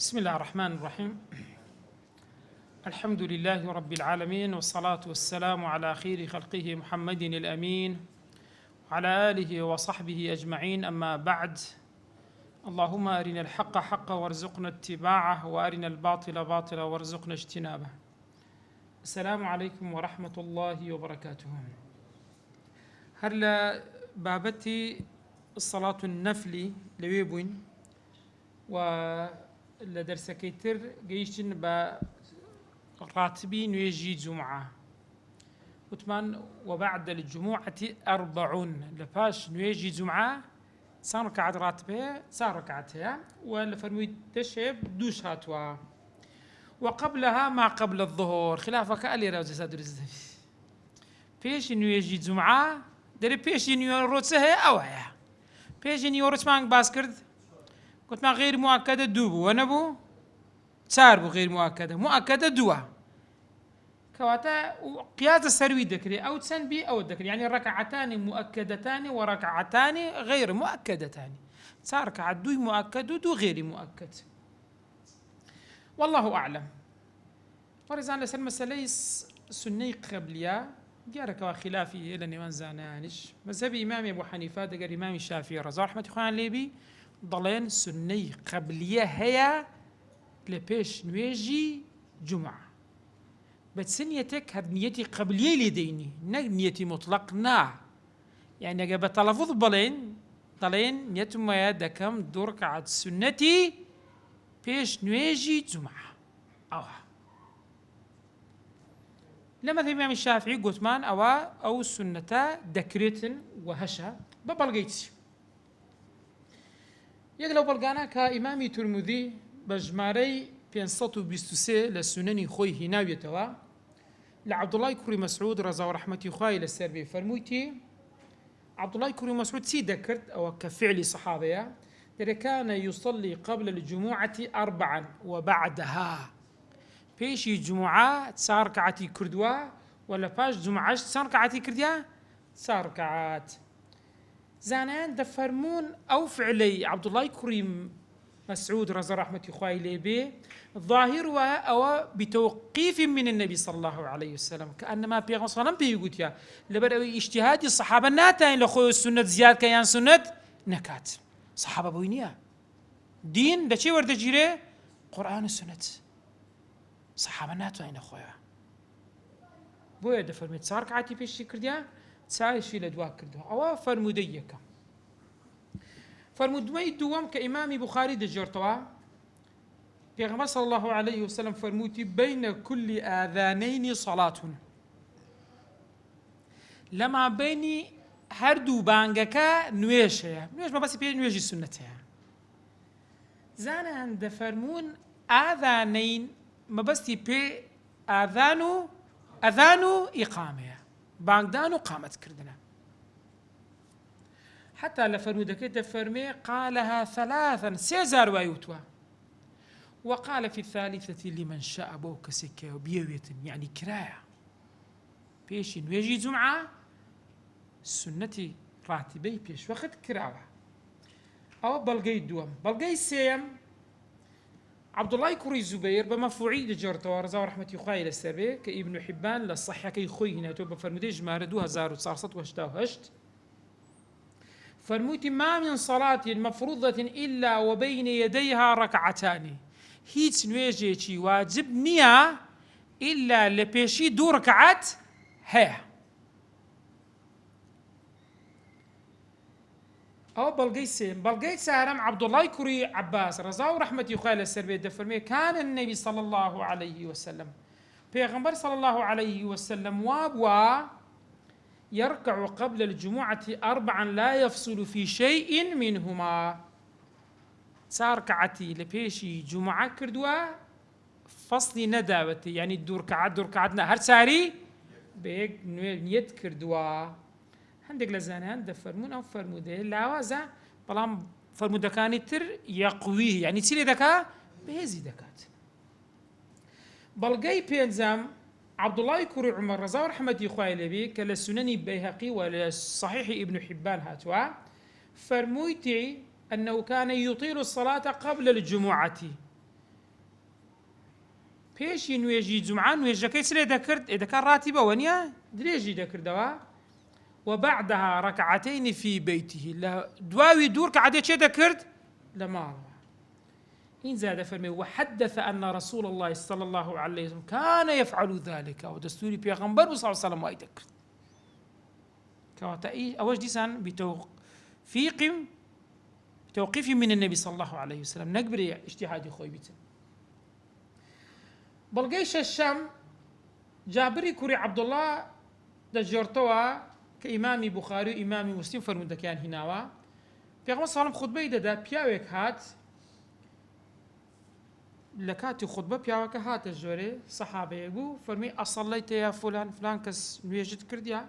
بسم الله الرحمن الرحيم. الحمد لله رب العالمين، والصلاة والسلام على خير خلقه محمد الأمين وعلى آله وصحبه أجمعين، أما بعد. اللهم أرنا الحق حقا وارزقنا اتباعه، وأرنا الباطل باطلا وارزقنا اجتنابه. السلام عليكم ورحمة الله وبركاته. هلا بابتي الصلاة النفلي لويبوين ولدرس كيتر جيشن براتبي نيجي جمعة وثمان، وبعد الجمعة 40 لفاش نيجي جمعة صار ركعة راتبها صار ركعتها، والفرمي تشهب دوش هاتوا، وقبلها ما قبل الظهر خلافك ألي راوز سادر الزفي بيش نيجي جمعة دري بيش نيوروتسه أوعيا بيش نيوروت مانك باسكرد قلت ما غير مؤكدة دوبو ونبو تساربو غير مؤكدة دوا كواتا قياس السروي ذكري أو تسنبي أو الذكري، يعني ركعتان مؤكدتان وركعتان غير مؤكدتان، صار ركعة دوي مؤكد ودو غير مؤكد، والله أعلم. ورزان لسن مسألة سني قبليا جارك وخلافي إلى نيوان زانانش مذهب إمام أبو حنيفة دقر إمام الشافعي رضا رحمة الله ليبي ضلين سني قبلية هي لبيش نويجي جمعة، بس نيتك هاد نيتي قبلية لديني نيتي مطلق يعني قبل تلفظ ضلين نيتم ما يدكم دورك عاد سنتي بيش نويجي جمعة لما الإمام الشافعي قلت مان أو سنتا دكريت وهشا ببلغيتي يقلو بلغانا كإمامي ترمذي بجماري 523 لسنني خوي هناويتوا لعبد الله كوري مسعود رضا ورحمة خوي للسربي فرموتي عبد الله كوري مسعود سي ذكرت أو كفعل صحابية كان يصلي قبل الجمعة 4 وبعدها بيشي جمعة صار ركعتي كردوا ولا باش جمعة صار ركعتي كرديا صار ركعات زانان دفرمون أو فعلي عبد الله كريم مسعود رضي رحمة خوي ليبي ظاهر أو بتوقيف من النبي صلى الله عليه وسلم، كأنما بيغمر صلى الله عليه وسلم بيقول يا لبرأي اجتهاد الصحابة ناتين لخوي السنة زياد كيان سنة نكات صحابة بوينيا دين دا شي ورد جيري قرآن السنة صحابة ناتين أخويا بويا دفرمت صار كعاتي في الشي كرديا تساوي شي لدوا كردوا أو فرموديك فرمودمي دوام كإمام بخاري دجرتوا بيغمبر صلى الله عليه وسلم فرموتي بين كل آذانين صلاة، لما بيني هردو بانجكا نويش ما بس بين نويش سنتها زانا عند فرمون آذانين ما بس بي آذانو إقامة بانجدانو قامت كردنا حتى لفرمودك تفرمي قالها 3 سيزار ويوتوا، وقال في الثالثة لمن شاء بوك سكة وبيويت يعني كراية بيش نويجي جمعة سنتي راتبي بيش وقت كراوة أو بلقي دوام بلقي سيم عبد الله كوري الزبير بمفعول جرتوا رضا رحمة الله السربي كابن حبان للصحة كي خوي هنا تو بفرموديج ما ردوها زارو صارصت وهشت فرموتي ما من صلاة مفروضة إلا وبين يديها ركعتان، هيت نويجيتي واجب نيا إلا لبيشي 2 ركعات هي أو بلقيت سارم عبد الله كوري عباس رضا ورحمة الله السربي دفرمي كان النبي صلى الله عليه وسلم بيغمبر صلى الله عليه وسلم وابوا يركع قبل الجمعة 4 لا يفصل في شيء منهما، صار كعتي لبيشي جمعة كردوا فصلي نداوتي يعني دور كعدنا هر ساري بيك نيت كردوا عندك لزانان دفرمون أو فرموده لا وازا بلام فرموده كان يتر يقويه يعني تسيري دكا بهزي دكات بلقي بينزام عبد الله كوري عمر رضا رحمة الله لبي كلا سنن بيهقي ولا صحيح ابن حبان هاتوا فرمويتي أنه كان يطيل الصلاة قبل الجمعة پێشی نوێژی جومعە نوێژەکەی چ لێ دەکرد ئێدەکە ڕاتیبەوە نییە درێژی دەکردەوە وبعدها ركعتين في بيته دواوي دور كعادة شيء ذكرت لما إن زاد فرمي وحدث أن رسول الله صلى الله عليه وسلم كان يفعل ذلك ودستوري بيغمبر صلى الله عليه وسلم وايد ذكر كواتأي أوج ديسان بتوقيف من النبي صلى الله عليه وسلم نقبر اجتهادي خوي بيتن بلقيش الشام جابري كوري عبد الله دجرتوا كإمامي بخاري وإمامي مسلم فرمود كان هناوا في صلى خطبه ددا بياوك هات لكاتي خطبه بياوك هات الجوري صحابه يقول فرمي أصليت يا فلان فلان كس نويجد كرديا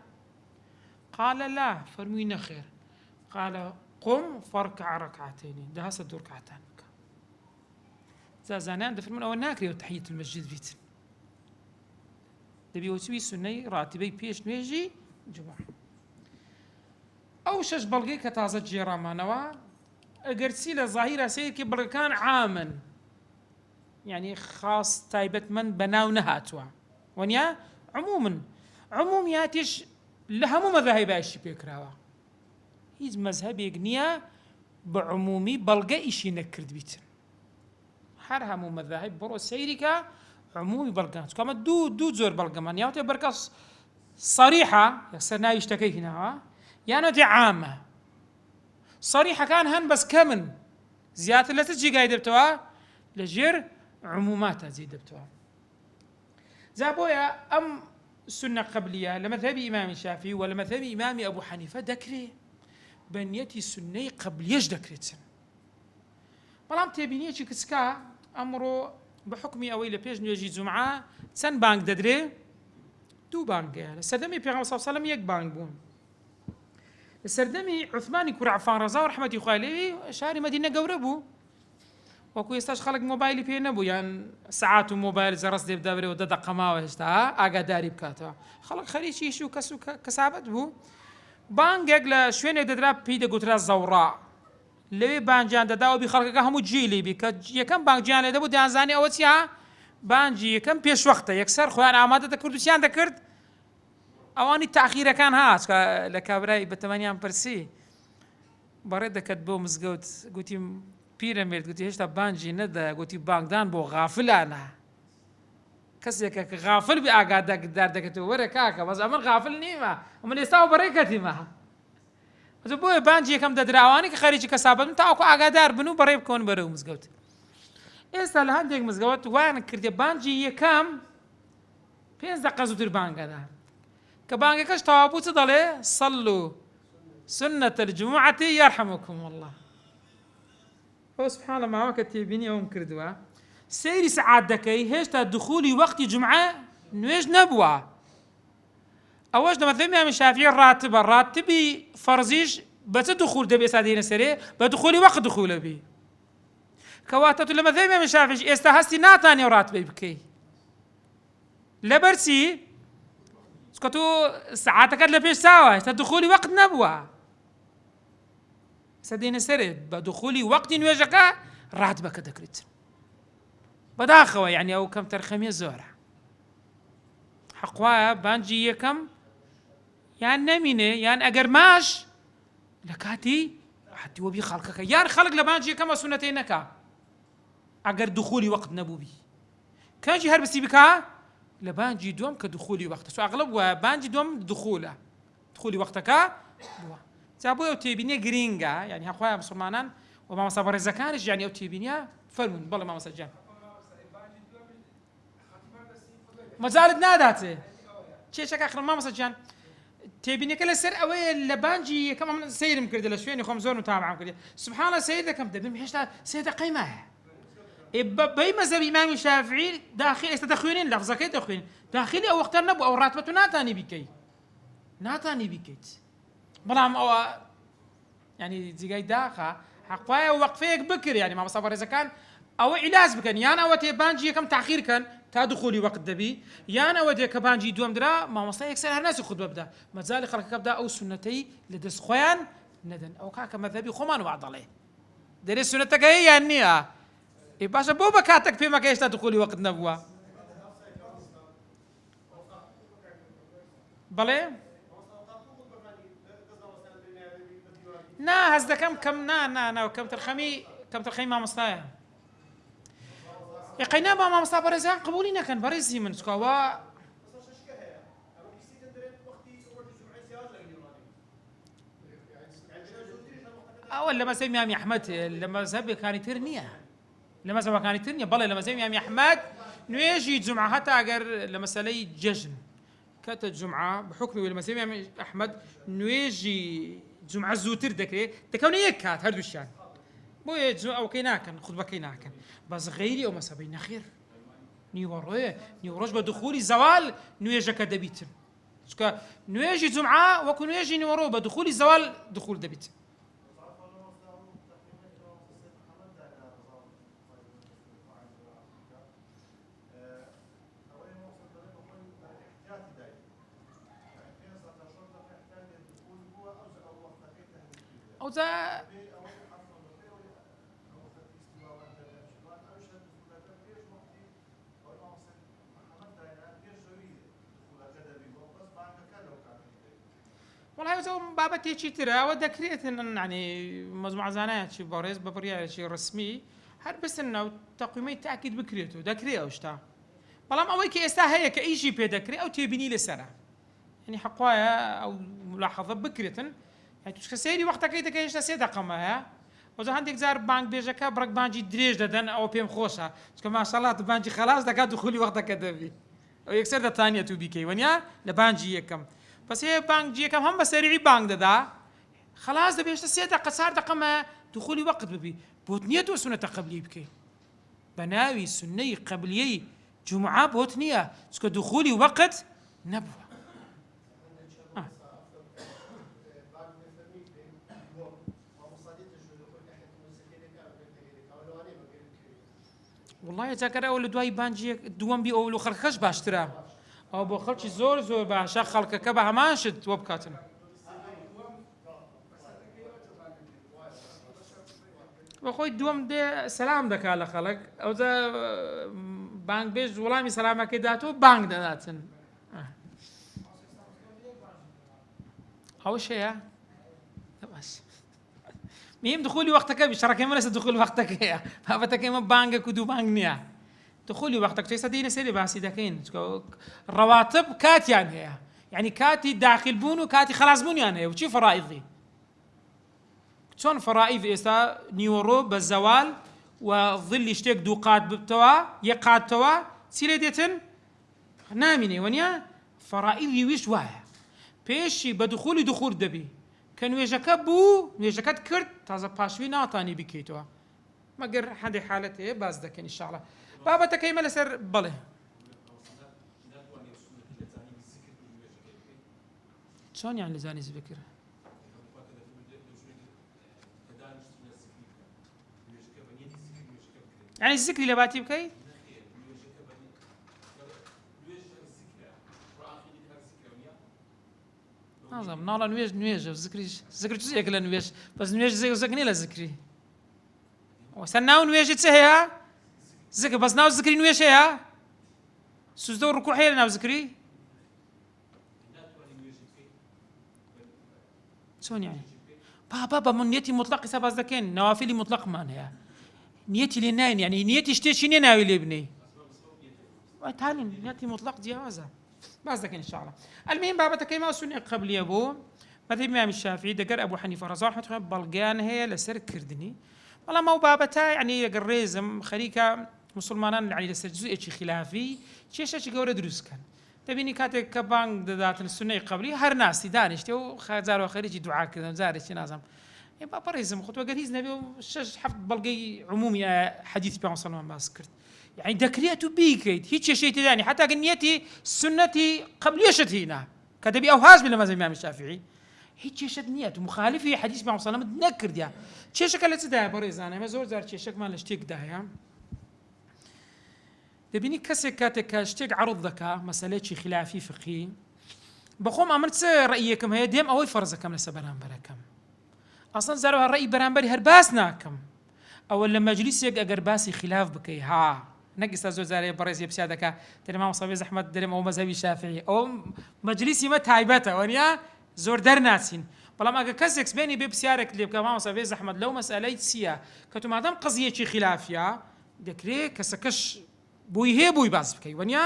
قال لا فرمي نخير قال قم فاركع ركعتين ده هسه دور ركعتين زازانان دفرمون أول ناكري وتحية المسجد بيتن دبي وسوي سنة راتبي بيش نويجي جمعة أو شش بلغي كتازة جيرامانوا أجرسي لظاهرة سير كي بلغكان عاما يعني خاص تايبت من بناو نهاتوا ونيا عموما عمومياتش لها مو مذاهب ايش بيكراوا هيز مذهب يغنيا بعمومي بلغا ايش ينكرد بيتن حرها مو مذاهب برو سيريكا عمومي بلغا كما دو زور بلغا من ياوتي بركاس صريحة يخسرنا يشتكي هنا يعني عامة صريحة كان هن بس كمن زيادة لا تجي قايدة بتوا لجير عموماتها زيادة بتوا زابويا أم سنة قبلية لمذهب إمام الشافعي ولا مذهب إمام أبو حنيفة ذكري بنيتي سنة قبليش ذكرتن بلام تبيني شي كسكا أمرو بحكمي أوي لبيج نيجي جمعة سن بانك ددري دو بانك سردمي بيغمبر صلى الله عليه وسلم يك بانك بون السردمي عثماني كور عفان رضا ورحمة الله شاري مدينة قوربو وكو يستاش خلق موبايلي بيه نبو يعني ساعات وموبايل زرس ديب دابري ودادا قماوة هشتا آقا داري بكاتوا خلق خريشي شو كسو كسابت بو بانك يقلا شوين دادراب بيدا قوترا الزوراء لوي بانجان دادا وبي خلقك همو جيلي بي يكم بانك جان لدابو ديانزاني اوتيها بانجي يكم بيش وقتا يكسر خوان عمادة دكردوشيان دكرد اواني التأخير كان هاس لكابراي بتمانيان برسي بريد كتبو مزقوت قوتي بيراميد قلت هشتا بانجي ندا قلت بانكدان بو غافل انا كسيك غافل بأقادك دار دكتو ورا كاكا بس امر غافل نيما ومن يستاو بريكتي ما بس بو بانجي كم ددراواني كخريجي كسابت متاكو اقادار بنو بريب كون برو مزقوت اسال هندك مزقوت وين كرتي بانجي كم 5 دقيقه زوتر بانكدا كبانك كش توابوت ضله صلوا سنة الجمعة يرحمكم الله هو سبحان الله ما كتبيني يوم كردوا سيري سعادكي هشتا دخولي وقت جمعة نويج نبوا أوجد مثلا من شافعي الراتبي فرزيش بس دخول دبي سادين سري بدخولي وقت دخوله بي كواتت لما ذي من شافعي استهستي ناتاني وراتبي بكي لبرسي سكتو ساعاتك لبيش ساوا دخولي وقت نبوا سدين سري بدخولي وقت نواجهك راتبك ذكرت بداخوا يعني او كم ترخمية زورة حقوايا بانجي يكم يعني نمينة يعني اگر ماش لكاتي حتى وبي خلقك يعني خلق لبانجي يكم سنتينك اگر دخولي وقت نبوبي كان جي هربسي بكا لبانجي دوم كدخولي وقت سو اغلب وبانجي دوم دخوله دخولي وقتك زابو او تيبينيا جرينجا يعني هخويا مسلمانان وما صبر زكانش يعني او تيبينيا فرمون بالله ما مسجان ما زالت ناداتي شي شك اخر ما مسجان تيبينيا كلا سر اوي لبانجي كم سير مكرد لشوين خمزون متابعه كده سبحان الله سيدة كم دبي محشتا سيدة قيمه بي مذهب امام الشافعي داخل استدخلين لفظك يدخلين داخلي او وقت النبو او راتبته ناتاني بكيت بلام او يعني زي داخا حقوايا وقفيك بكر يعني ما صبر اذا كان او علاج بكن يا انا وتي بانجي كم تاخير كان تدخلي وقت دبي يا انا وتي كبانجي دوم درا ما مصاي يكسر الناس خطبه بدا ما زال خلق كبدا او سنتي لدس خوان ندن او كاك مذهبي خمان وعد عليه دري سنتك هي يعني باشا بو بكاتك في ما كايش تدخلي وقت نبوه بەڵێ نا هەز دەکەم کەم نا کەم تەرخەمی مامۆستایە یقینا با مامۆستا بەڕێزیان قبولی نەکەن بەڕێزی من چکەوە ئەوە لە مەزهەبی ئیمامی ئەحمەد لە مەزهەبەکانی تر نییە بەڵێ لە مەزهەبی ئیمامی ئەحمەد نوێژی جومعە هەتا ئەگەر لە مەسەلەی جەژن کاتە جومعە بحکمی لە مەزهەبی ئیمامی ئەحمەد نوێژی جومعە زووتر دەکرێت دەکەونە یەک کات هەردووشیان بۆیە ئەوکەی ناکەن خوتبەکەی ناکەن بەس غەیری ئەو مەسەبەی نەخێر نیوەڕۆیە نیوەڕۆژ بە دوخولی زەوال نوێژەکە دەبیتن چکە نوێژی جومعە وەکو نوێژی نیوەڕۆ بە دوخولی زەوال دخول دەبیت ئەوجا والله ئەوجا بابەتێکی ترە ئەوە دەکرێتن ینی مەجموعە زانایەکی بەڕێز بە بڕیارێکی ڕسمی هەر بستن ناو تەقویمەی تاکید بکرێت و دەکرێت ئەو شتا بەڵام ئەوەی کە ئێستا هەیە کە ئیشی پێ دەکرێت ئەو تێبینی لەسەرە ینی حەقوایە ئەو ملاحەظە بکرێتن توشکە سەیری وەختەکەی دەکەی هێشتا 3 دقەمە هەیە ئەوجا هەندێک جار بانگ بێژەکە بڕک بانجی درێژ دەدەن ئەوە پێم خۆشە چکە ماشەڵڵا بانجی خەلاص دەکات دوخولی وەختەکە دەبی ئەو یەکسەر دەتانێت و بیکەی وەنیا لە بانجی یەکەم بەس هەیە بانگی یەکەم هەم بە سەریعی بانگ دەدا خەلاص دەبێ هێشتا 3 دقە 4 دقەمە دوخولی وەقت ببی بۆت نییە تۆ سونەتە قەبلی بکەی بە ناوی سونەی قەبلیەی جومعە بۆت نییە چکە دوخولی وەقت نەبووە والله جاکەرە ئەو لە دوای بانجی دووەم بی ئەو خەڵکەش باشترە ئەو بۆ خەڵکی زۆر باشە خەڵکەکە بە هەمان شت وە بکاتن بە خۆی دووەم دێ سەلام دەکات لە خەڵک ئەوجا بانگ بێژ وەڵامی سەلامەکەی داتەوە بانگ دەداتن ئەوش هەیە باش مهم دخولی وەختەکە بی شەڕەکەی من لەسەر دخولی وەختەکەیە بابەتەکەی من بانگێک و دوو بانگ نییە دخولی وەختەکە ئێستا دێنە سەری باسی دەکەین ڕەواتب کاتیان هەیە یعنی کاتی داخل بوون و کاتی خەلاصبوونیان هەیە و چی فەرائیضی چۆن فەرائیض ئێستا نیوەڕۆ بە زەوال و ظلی شتێک دوو قات ببتەوە یەک قاتەوە چی لێ دێتن نامینێ وەنیا فەرائیضی ویش وایە پێشی بە دخولی دخول دەبی کە نوێژەکە بوو نوێژەکەت کرد تازە پاشوی ناتانی بکەیتەوە مەگەر هەندێک حالەت هەیە باز دەکەن ئینشاءڵڵا بابەتەکەی مە لەسەر بەڵێ چۆن یان لەزانی زیکر یعنی زیکری لە باتی بکەیت نازم ناڵە نوێژە زیکر چێک لە نوێژ بەس نوێژ زەک نییە لە زیکری وەستا ناو نوێژی چ هەیە زیکر بەس ناو زیکری نوێژ هەیە سوزدە و ڕکوع هەیە لە ناو زیکری چۆن یانی بابا بە من نیەتی مطلق ئێستا باز دەکەین نەوافلی مطلقمان هەیە نیەتی لێ ناین یعنی نیەتی شتێکی نییە ناوی لێ بنێ تانین نیەتی مطلق جیاوازە باز دەکەین ئینشاءڵڵا المهم بابەتەکەی ما سونی قەبلیە بوو مەذهبی ئیمامی شافعی دەگەر ئەبوو حەنیفە ڕەزا ڕەحمەتوڵڵاه بەڵگیان هەیە لەسەر کردنی بەڵام ئەو بابەتە یعنی ئەگەر ڕێزم خەریکە مسلمانان یعنی لەسەر جزئێکی خلافی کێشەی گەورە دروستکەن دەبینی کاتێک کە بانگ دەداتن سونەی قەبلی هەر ناسی دانیشتێ و جارێ خەریکی دوعاکردن جارێکی نازم با بەڕێزم خۆتوەگەر هیچ نەبێ و 6-7 بەڵگەی عمومی حەدیث پێغەمبەر صلی الله علیه و باس کرد يعني دەکرێت و بیکەیت هیچ کێشەی تێدانی حتا گە نیەتی سنەتی قەبلیەشت هینە کە دەبی ئەو هاز بێ لە مەذهەبی ئیمامی شافعی هیچ کێشەت نییە تو مخالفی حەدیث پێغەمبەر صلی الله علیه و سلم نەکردیا کێشەکە لە چدایە بەڕێزان ئێمە زۆر جار کێشەکمان لە شتێکدایە دەبینی کەسێک کاتێک کە شتێک عەرض دەکا مەسەلەیەکی خلافی فقهی بەخۆم ئەمن چ ڕەئیەکەم هەیە دێم ئەوەی فەرزەکەم لەسەر بەرامبەرەکەم ئەسڵەن زارەوە ڕەئی بەرامبەری هەر باس ناکەم ئەوە لە مەجلیسێک ئەگەر باسی خلاف بکەی ها نەگیستا زۆر جارێ بەڕێزی پرسیار دەکات دەرێ مامۆستا زەحمەت دەرێم ئەو مەزهەبی شافعی ئەو مەجلیسی مە تایبەتە وەنیا زۆر دەرناچین بەڵام ئەگە کەسێک بێنی بێ پرسیارێک لێ بکە مامۆستا زەحمەت لەو مەسئلەی چییە کە تو مادام قەزیەکی خلافیە دەکرێت کەسەکەش بووی هەیە بووی باز بکەی وەنیا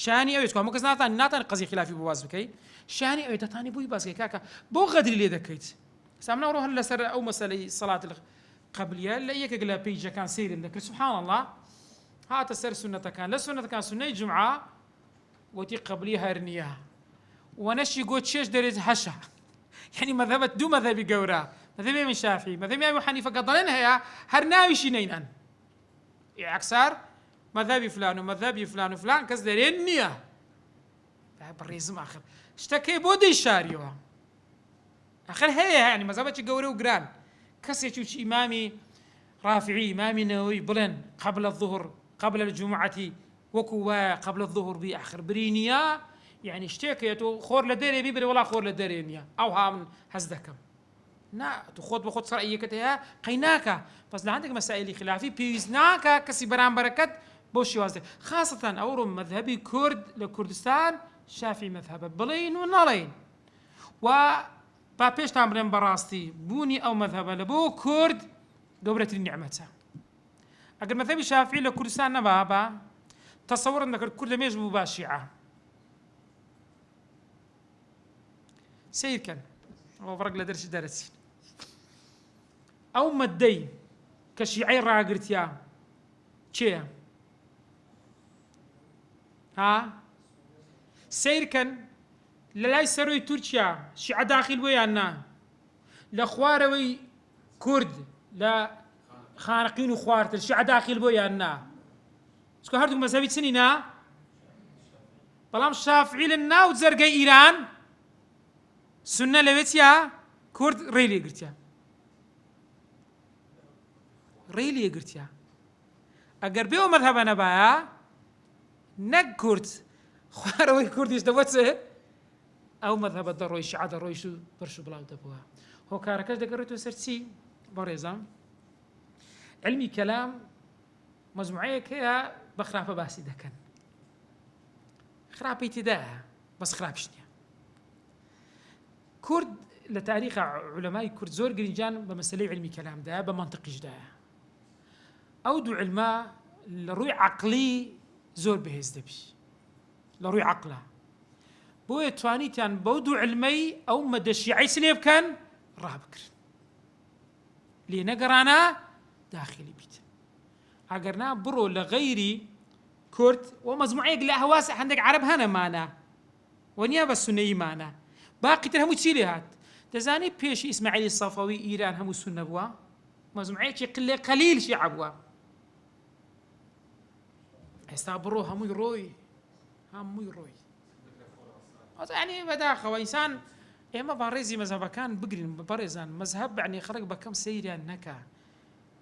شانی ئەوێت هەموو کەس ناتان قەزی خلافی بۆ باز بکەی شانی ئەوێ دەتانی بووی بازکەی کاکە بۆ غەدری لێ دەکەیت سامنا ڕۆ هەر لەسەر ئەو مەسەلەی سەڵات قبلیە لە یەکێک لە پەیجەکان سەیرم دەکرد سبحان الله هاتە سەر سونەتەکان لە سونەتەکان سونەی جومعە وتی قبلی هەر نییە وەنەشی گۆ چێش دەرێت هەشە يعني مذهبت دو مذهبي جورا مذهب من الشافعي مذهب أبي حنيفة قدرين هي هر ناوي شينين أكثر مذهبي فلان ومذهبي فلان وفلان كذا نية بالريزم آخر اشتكي بودي شاريوها آخر هي يعني مذهبت جورا وجران كسر شو إمامي رافعي إمامي نووي بلن قبل الظهر قبل الجمعة وكوا قبل الظهر بآخر برينيا يعني اشتكيتو خور لديري بيبري ولا خور لديري نيا او هام هزدكم نا تخوض بخوض رأيكتها قيناكا بس لعندك مسائل خلافي بيزناكا كسي برام بركت بوشي وازدك خاصة أورم مذهبي كرد لكردستان شافي مذهب بلين ونالين و بابيش تامرين براستي بوني أو مذهب لبو كرد قبرة النعمة أقل مذهبي شافعي لكردستان نبابا تصور أنك الكرد لم يجبوا باشيعة سير كان هو فرق لدرس درس أو مدي كشيعي راقرتيا شيء ها سير كان لا يسروي تركيا شيعة داخل ويانا لخواروي كرد لا خانقين وخوارتر شيعة داخل ويانا سكو هردوك مذهبي سنينا بلام شافعي لنا وزرقاء إيران سنة لويتيا كرد ريلي قرتيا ريلي قرتيا اگر بيو مذهبنا بايا نك كرد خواروي كرد يشتوتسه او مذهب الضروي شيعة ضروي شو برشو بلاو دبوها هو كاركاش دقريتو سرتسي باريزا علمي كلام مجموعية كيا بخرافة باسي دكن خرابي تداها بس خرابشني كرد لتاريخ علماء كرد زور جرينجان بمسألة علمي كلام ده بمنطقي جدا أو دو علماء لروي عقلي زور بهز دبي لروي عقله بو تواني تان بودو علمي أو مدى الشيعي سليب كان رابكر لنقرانا داخلي بيت أقرنا برو لغيري كرد ومجموعية لأهواس عندك عرب هنا معنا ونيابة السنية معنا باقي ترى تشيلي هات تزاني بيش إسماعيل الصفوي إيران هم السنة بوا مجموعية شيء قليل شيء عبوا استابرو هم يروي يعني بداخة وإنسان إما بارزي مذهب كان بقرين بارزان مذهب يعني خرج بكم سيري النكا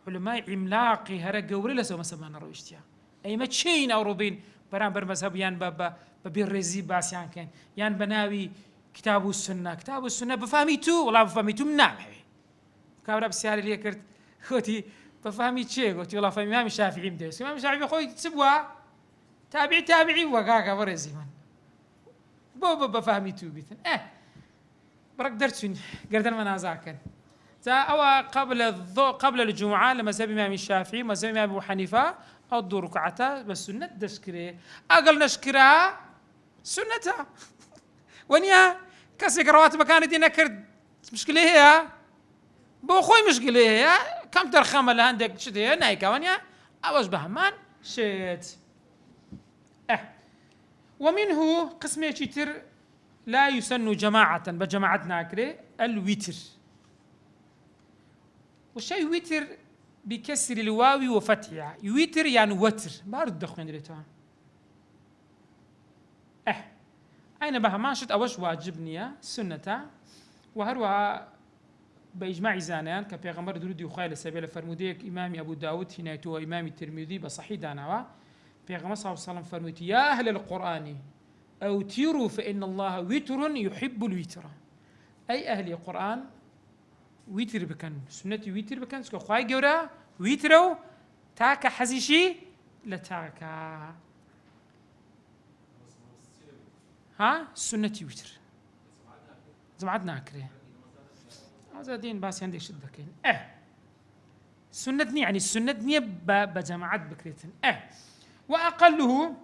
علماء عملاقي هرق قوري لسو مثلا نرويشتيا أي ما تشين أو روبين برامبر مذهب يان بابا ببيرزي باس يان كان يان بناوي كتاب السنة بفهميتو والله بفهميتو منامح كابرا بسياري اللي كرت خوتي بفهمي شيء قلت والله فهمي إمام الشافعي مدرس إمام الشافعي خوي تسبوا تابعي وكاكا برزي من بو بفهميتو بيتن برك درتون قردن منازاكن تا أو قبل الجمعة لما سبي إمام الشافعي ما سبي إمام أبو حنيفة أو الدور ركعتا بس سنة دشكري أقل نشكرها سنتها ونيا كسي قروات مكانتي نكرد مشكلة هي بو خوي مشكلة هي كم ترخم اللي عندك شتي نايكا ونيا أوش بهمان شت ومنه قسمة شتر لا يسن جماعة بجماعتنا كري الوتر والشيء وتر بكسر الواو وفتحها يوتر يعني وتر ما رد دخل عندنا أين بها ماشت أوش واجبني سنة وهروها بإجماع زانان كبيغمبر درودي وخيل سبيل فرموديك إمامي أبو داود هنا تو إمامي الترمذي بصحي دانوا بيغمبر صلى الله عليه وسلم فرمودي يا أهل القرآن أوتروا فإن الله وتر يحب الوتر أي أهل القرآن ويتر بكن سنتي ويتر بكن سكو خواي جورا ويترو تاك حزيشي لتاكا ها سنتي وتر جماعت ناكره هذا دين باس عندك شدكين سنتني يعني السنتني بجماعات بكريتن واقله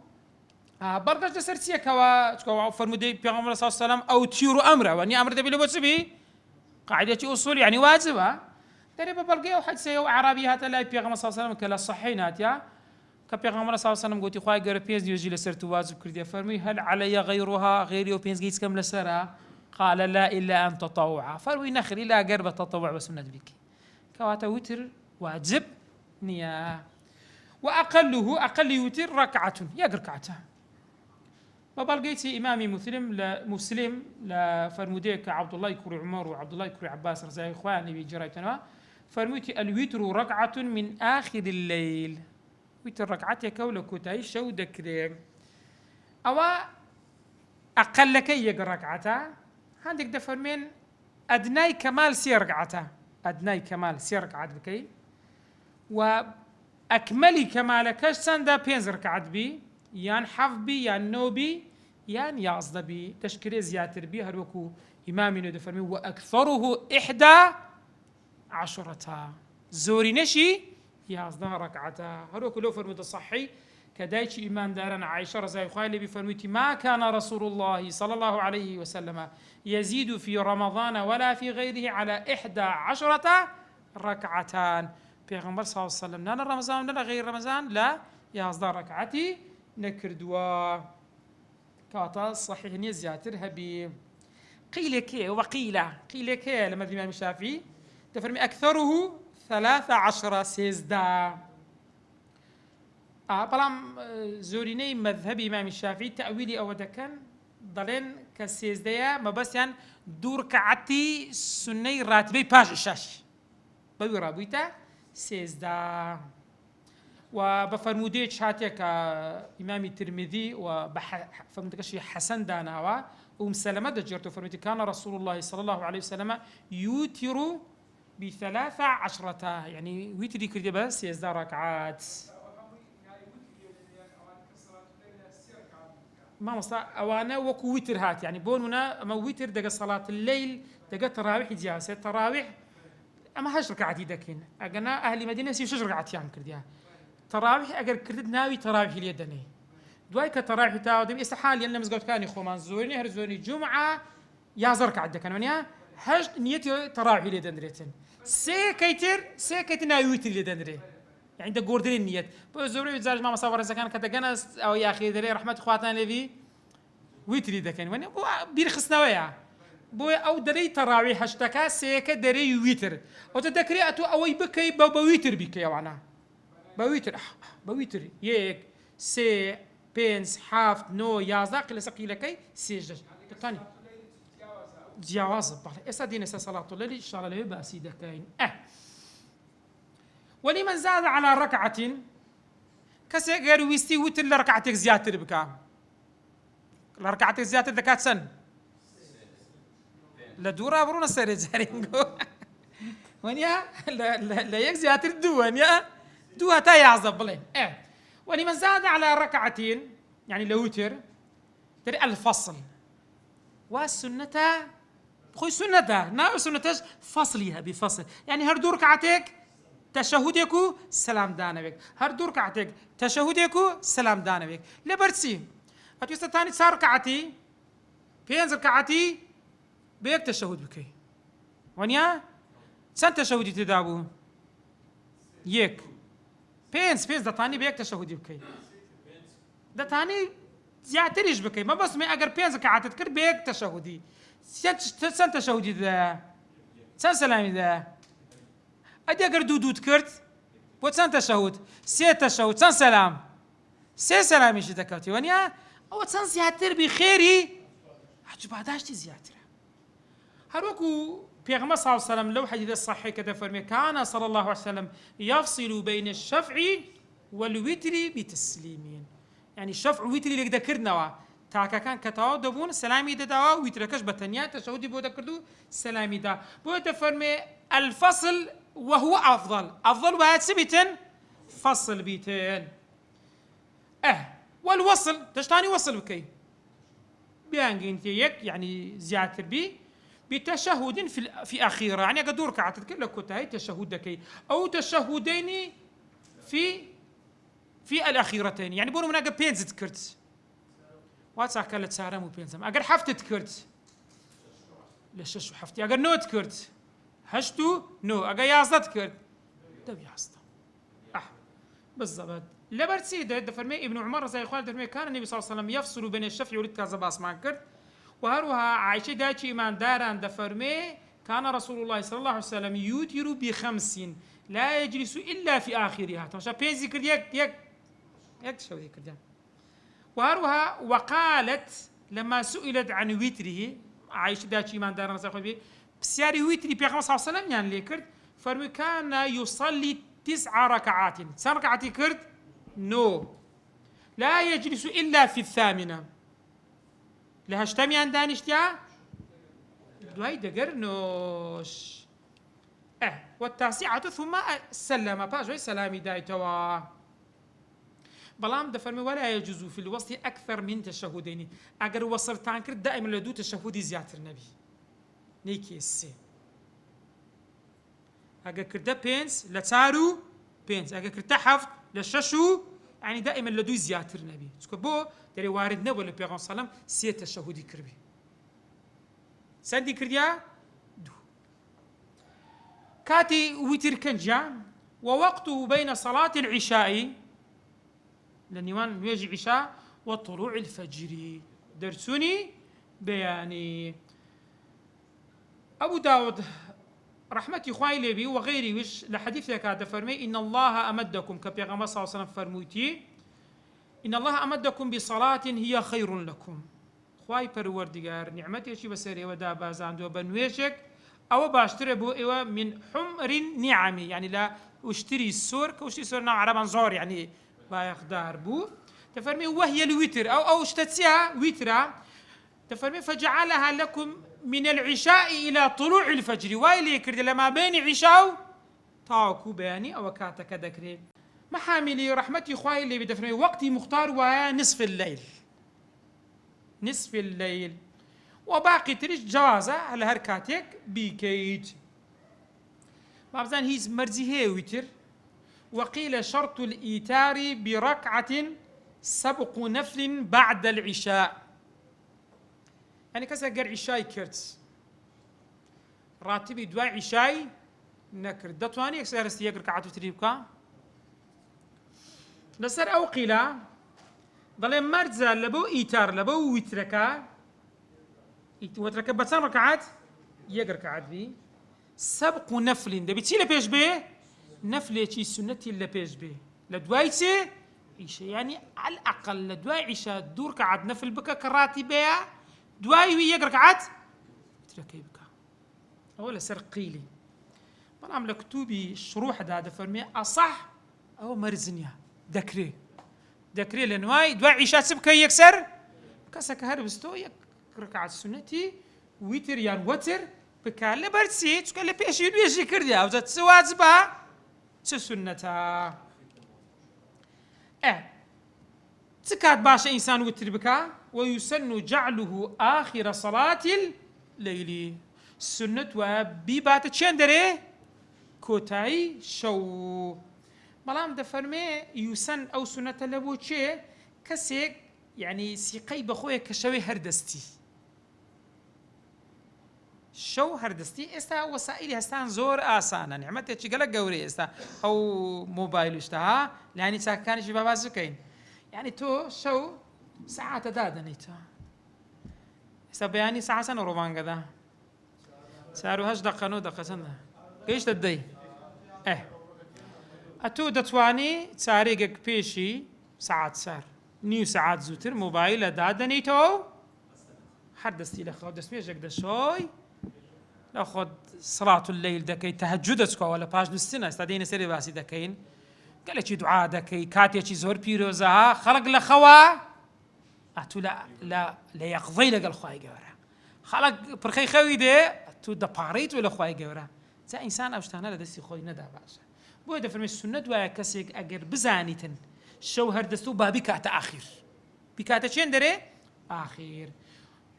برضه جسرتيه كوا فرمودي بيغمبر صلى الله عليه وسلم او تيرو امره واني امر دبي لبسبي قاعده اصول يعني واجبه دري ببلغي واحد سيو عربي هذا لا بيغمبر صلى الله عليه وسلم كلا صحينات يا كبيغمبر صلى الله عليه وسلم قلت خوي غير بيز يجي لسرت واجب كردي فرمي هل علي غيرها غيري وبيز جيت كم لسرا قال لا الا ان تطوع فروي نخري لا قرب التطوع وسنه بك كواتا وتر واجب نيا واقله اقل يوتر ركعه يا ركعتها ببلغيتي امامي مسلم لفرموديك عبد الله يكري عمر وعبد الله يكري عباس رزاي اخواني بجرايتنا فرموتي الوتر ركعه من اخر الليل وتر ركعتي كولا كوتاي شو دكري او اقل كي ركعتها عندك دفرمين ادناي كمال سي ركعتها ادناي كمال سي ركعت بكي واكملي كمالك سندا بينز ركعت بي يان حف بي يان نو بي يان يازد بي تشكيل زياتر بي هروكو إمامي نو دفرمي وأكثره 11 زوري نشي يازد ركعتا هروكو لو فرمي صحي كدايتي إمام دارنا عائشة رضي الله عنها بفرميتي ما كان رسول الله صلى الله عليه وسلم يزيد في رمضان ولا في غيره على 11 ركعتان پیغمبر صلى الله عليه وسلم نانا رمضان نانا غير رمضان لا يازد ركعتي نكردوا كاتا صحيح نيزياتر هبي قيل كي وقيل كي لما الإمام الشافعي تفرمي أكثره 13 سيزدا بلام زوريني مذهب إمام الشافعي تأويلي أو دكان ضلين كسيزدايا ما بس يعني دور كعتي سني راتبي باش الشاش بوي رابويتا سيزدا وبفرموديت شاتيك إمام الترمذي وفرموديك حسن داناوا ومسلمة دجرته فرمودي كان رسول الله صلى الله عليه وسلم يوتر ب13 يعني ويتري كردي بس يزدا ركعات ما مصا أوانا وكو ويتر هات يعني بوننا أما ويتر دقا صلاة الليل دقا تراويح جاسة تراويح أما هاش ركعتي دكين أجنا أهل مدينة سيشش ركعتي عم كرديها تراويح أجر كردت ناوي تراويح اليدني دواي كتراويح تاو دم استحال يلنا مزقوت كان يخومان زورني هرزوني جمعة يا زرك عدك كان ونيا هاش نيتي تراويح اليدنريتن سي كيتر ناوي ويتر اليدنري يعني ده جوردين النيت بزوري زاج ما مصور إذا كان كتجنس أو يا أخي دري رحمة إخواتنا لذي ويتري ده كان ونيا بيرخصنا وياه بو او دري تراويح هشتكا سيك دري ويتر او تذكري اتو او بكي بويتر بكي وانا بويتر يك سي بينس حافت نو يازاق لسقيلكي سيجج تاني جواز بالله اسا دين اسا صلاه الليل ان شاء الله باسي دكاين ولمن زاد على ركعه كسي غير ويستي وتر لركعتك زياده بكا لركعتك زياده دكات سن لدورا برونا سرجارينغو ونيا لا يجزي هتردو ونيا دو هتا يعزب بلين ولمن زاد على ركعتين يعني لوتر تري الفصل والسنة خوي سنة نا سنتش فصليها بفصل يعني هردو ركعتك تشهدكو سلام دانبك هردو ركعتك تشهدكو سلام دانبك لبرتسي اتوسط ثاني صار ركعتي بينز ركعتي بيك تشهد بكي ونيا سن تشهدي تدابو يك بينس ده تاني بيك تشهدي بكي ده تاني زياتريش بكي ما بس ما اگر بينز كعتت كر بيك تشهدي سن تشهدي ده سن سلامي ده ادي اگر دودود كرت بو سن تشهد سي تشهد سن سلام سي سلامي شي دكاتي ونيا او سن زياتر بخيري حج بعداش زياتر هروكو بيغمبر صلى الله عليه وسلم لو حديث الصحيح كذا فرمي كان صلى الله عليه وسلم يفصل بين الشفع والوتر بتسليمين يعني الشفع والوتر اللي ذكرنا تاكا كان كتاو دبون سلامي دوا ويتركش بتنيا تشهدي بو ذكردو سلامي دا بو تفرمي الفصل وهو افضل وهات سبتن فصل بيتين والوصل تشتاني وصل بكي بيانجين يك يعني زيادة بي بتشهد في أخيرة، يعني قدور كعتد كل كتاي تشهد كي أو تشهدين في الأخيرتين، يعني بونو مناقة بينز تكرت واتسا كالت سارة مو بينزم أقر حفت تكرت لشش حفتي أقر نو تكرت هشتو نو أقر يازد تكرت دو يازد بالضبط. لبرتسي ده فرمي ابن عمر زي قال فرمي كان النبي صلى الله عليه وسلم يفصل بين الشفع والكذا باس ما كرت وهروها عائشة دايتشي إيمان داران دفرمي كان رسول الله صلى الله عليه وسلم يوتر ب5 لا يجلس إلا في آخرها تمشى بينزي كرد يك شو ذي كرد وهروها وقالت لما سئلت عن وتره عائشة دايتشي إيمان داران دفرمي بسياري وتري بيغمبر صلى الله عليه وسلم يعني ليكرد فرمي كان يصلي 9 ركعات 9 ركعات كرد نو لا يجلس إلا في 8 لهشتمي عن دانشتيا دوای دەگەرنۆش والتاسعة ثم سلم باجوي سلامي دايتوا بلام دفرمي ولا يجوز في الوسط أكثر من تشهدين أجر وصلتان كرد دائما لدو تشهدي زيادة النبي نيكي السي أجر كردا بينس لتارو بينس أجر كردا حفظ لششو يعني دائما لدو زيادة النبي سكبو دري وارد نبو لبيغان صلى سي تشهدي كربي سندي كرديا دو كاتي ويتر كنجا ووقته بين صلاة العشاء لنيوان نواجي عشاء وطلوع الفجر درسوني بياني أبو داود رحمتي خواهي لبي وغيري وش لحديث لك هذا فرمي إن الله أمدكم كبيغمبر صلى الله عليه وسلم فرموتي إن الله أمدكم بصلاة هي خير لكم خواهي پروردگار نعمتي شي بسري ودا بازاندو بنويشك أو باشتري بو إيوه من حمر نعمي يعني لا اشتري السور كوشتري سور نوع عربا زور يعني بايخدار بو تفرمي وهي الوتر أو اشتتسيها وترا تفرمي فجعلها لكم من العشاء إلى طلوع الفجر وايلي كرد لما بين عشاء تاوكو بياني أو كاتك ذكري محاملي رحمتي خواهي اللي بتفرمي وقتي مختار ويا نصف الليل نصف الليل وباقي تريش جوازة على هركاتك بيكيت بابزان هيز مرزي هي ويتر وقيل شرط الإيتار بركعة سبق نفل بعد العشاء يعني كسا قر عشاي كرت راتبي دواء عشاي نكر دتواني يكسر استيقر ركعة تريبكا لسر أو قيلا ضل مرزا لبو إيتار لبو ويتركا وتركا بتسان ركعات يقر ركعات بي سبق نفل ده بتشي لبيش بيه نفل شي سنتي لبيش بيه لدوايتي عيشة يعني على الأقل لدواي عيشة دور كعد نفل بكا كراتي بيها دواي ويقر ركعات تركي بكا أولا سر قيلي بلام لكتوبي شروح هذا فرمي أصح أو مرزنيا ذكري لنواي دواي عيشة سبكا يكسر كاسك هربستو يك ركعات سنتي ويتر يعني وتر بكا لبرسي تقول لبيش يدويشي كرديا وزاد سواز با سنتا تكاد باشا إنسان وتر بكا ويسن جعله آخر صلاة الليل سنة وبيبات تشندري كوتاي شو بلام دفرمي يسن أو سنة لبوتشي كسيك يعني سيقي بخويا كشوي هردستي شو هردستي استا وسائلي هستان زور آسانا نعمتي تشي قلق قوري استا أو موبايل اشتها لاني ساكاني شبابا زكين يعني تو شو ساعات دادني تو استا بياني ساعة سنة روبان قدا سارو هش دقة نو دقة سنة قيش تدي أتو دتواني تساريقك بيشي ساعات سار نيو ساعات زوتر موبايل دادني تو حدستي لخو دسميجك دشوي لأخذ صلاة الليل دكي تهجدتك ولا باج نستنا استدين سري باسي دكين قال لك دعاء دكي كاتي شي زور بيروزها خلق لخوا أتو لا يقضي لك الخواي جورا خلق برخي خوي دي أتو دباريت ولا خواي جورا تا إنسان أبشتانا لدسي خوي ندا باشا بو دفرمي السنة ويا كسيك أجر بزانيتن شەو هەردەست و با بیکاتە ئاخیر بیکاتە چێن دەرێ ئاخیر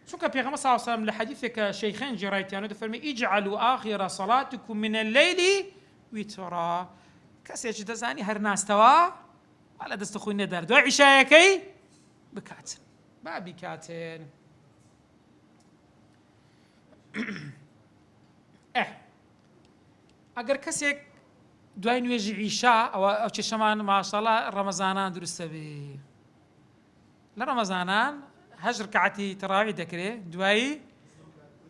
چونکە پێغەمبەر صلی الله علیه و سلم لە حەدیثێکە شەیخین جێڕایەتیانە دەفەرمێ ئیجعلوا ئاخر صلاتکم من الليل ویترا کەسێکی دەزانی هەر ناستەوە هەڵە دەستە خۆی نەدار دوای عیشایەکەی بکاتن با بیکاتن ئەگەر کەسێک دوای نوێژی عیشا ئەو چێشەمان ماشەڵڵا ڕەمەزانان دروستە بێ لە ڕەمەزانان 8 ڕکعەتی تەڕاوی دەکرێت دوایی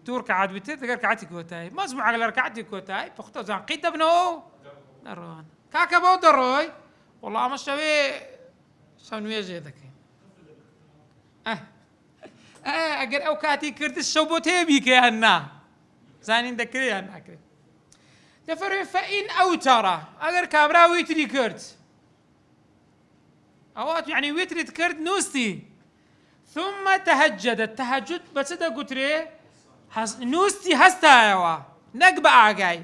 2 ڕکعەت وتر دەگەر ڕکعەتی کۆتایی مەجموعەک لە ڕکعەتی کۆتایی پەختەوزان قیت دەبنەوە دەڕۆن کاکە بەو دەڕۆی وەڵڵا ئەمە شەو نوێژێ دەکەین ئەگەر ئەو کاتی کردت شەو بۆ تێبیکە یان نا زانین دەکرێت یان ناکرێت دەفەرمێ فەئین ئەوتەڕە ئەگەر کابرا ویتری کرد ئەوە یعنی ویتریت کرد نووستی ثم تهجدت تهجد بەچ دەگوترێ نووستی هەستایەوە نەک بە ئاگای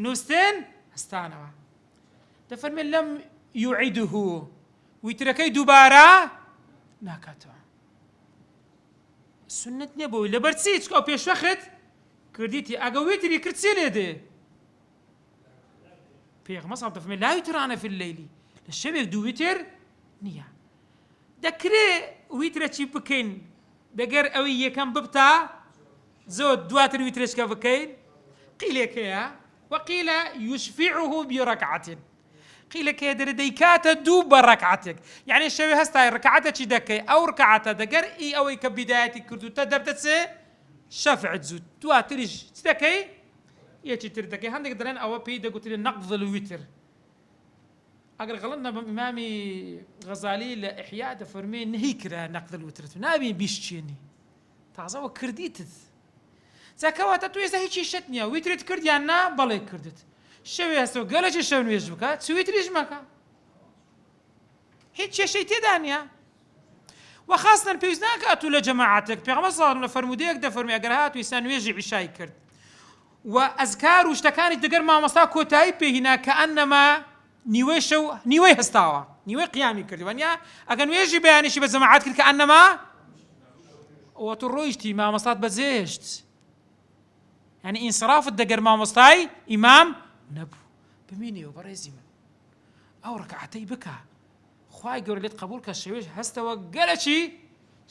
نووستن هەستانەوە دەفەرمێ لەم یوعیده ویترەکەی دووبارە ناکاتەوە سنت نییە بۆی لەبەر چی چکە ئەو پێشوەخت کردیتی ئەگە ویتری کرد چی لێ دێ پێغەمبەر صلی الله علیه و سلم دەفەرمێ لا یوترانە فی اللەیلی لە شەوێک دوو ویتر نییە دەکرێ ویترەچی بکەین دەگەر ئەوەی یەکەم ببتا زۆر دواتر ویترێکە بکەین قیلێکەیە وەقیلە یوشفعه برەکعەت قیلێکەیە دەیکاتە دوو بە ڕەکعەتێک یعنی شەوێ هەستای ڕکعەتێکی دەکەی ئەو ڕکعەتە دەگەر ئەوەی کە بیدایەتی کردوتە دەردەچێ شەفعت زوو دواتریش چ دەکەی یەکی تر دەکەی هەندێک دەڵێن ئەوە پێی دەگوترێن نەقض الویتر ئەگەر غەڵەت نەبم ئیمامی غەزالی لە ئیحیا دەفەرمێ نهی کرا نەقض الوتر نابێ بیشتێنی تازەوە کردیتت جاکەواتە تو ئێستا هیچی شت نییە ویترت کرد یان نا بەڵێ کردت شەوێ هەستەوە گەلێکی شەو نوێژ بکە چ ویتریش مەکە هیچ کێشەی تێدا نییە وەخاستن پێویست ناکە ئەتوو لە جەماعەتێک پێغەمبەر صلی الله علیه و سلم لە فەرمودەیەک دەفەرمێ ئەگەر هاتووی ئێستا نوێژی عیشای کرد و ئەزکار و شتەکانی دەگەر مامۆستا کۆتایی پێهینا کە ئەنەما نیوەی شەو نیوەی هەستاوە نیوەی قیامی کردی وانیا ئەگەر نوێژی بەیانیشی بە جەماعەت کرد کە ئەنەما ئەوە تو ڕۆیشتی مامۆستات بەجێشت یعنی ئینسرافت دەگەر مامۆستای ئیمام نەبوو بمینێەوە بەڕێزی من ئەو ڕکعەتەی بکە خوای گەورە لێت قبول کە شەوێش هەستەوە گەلەکی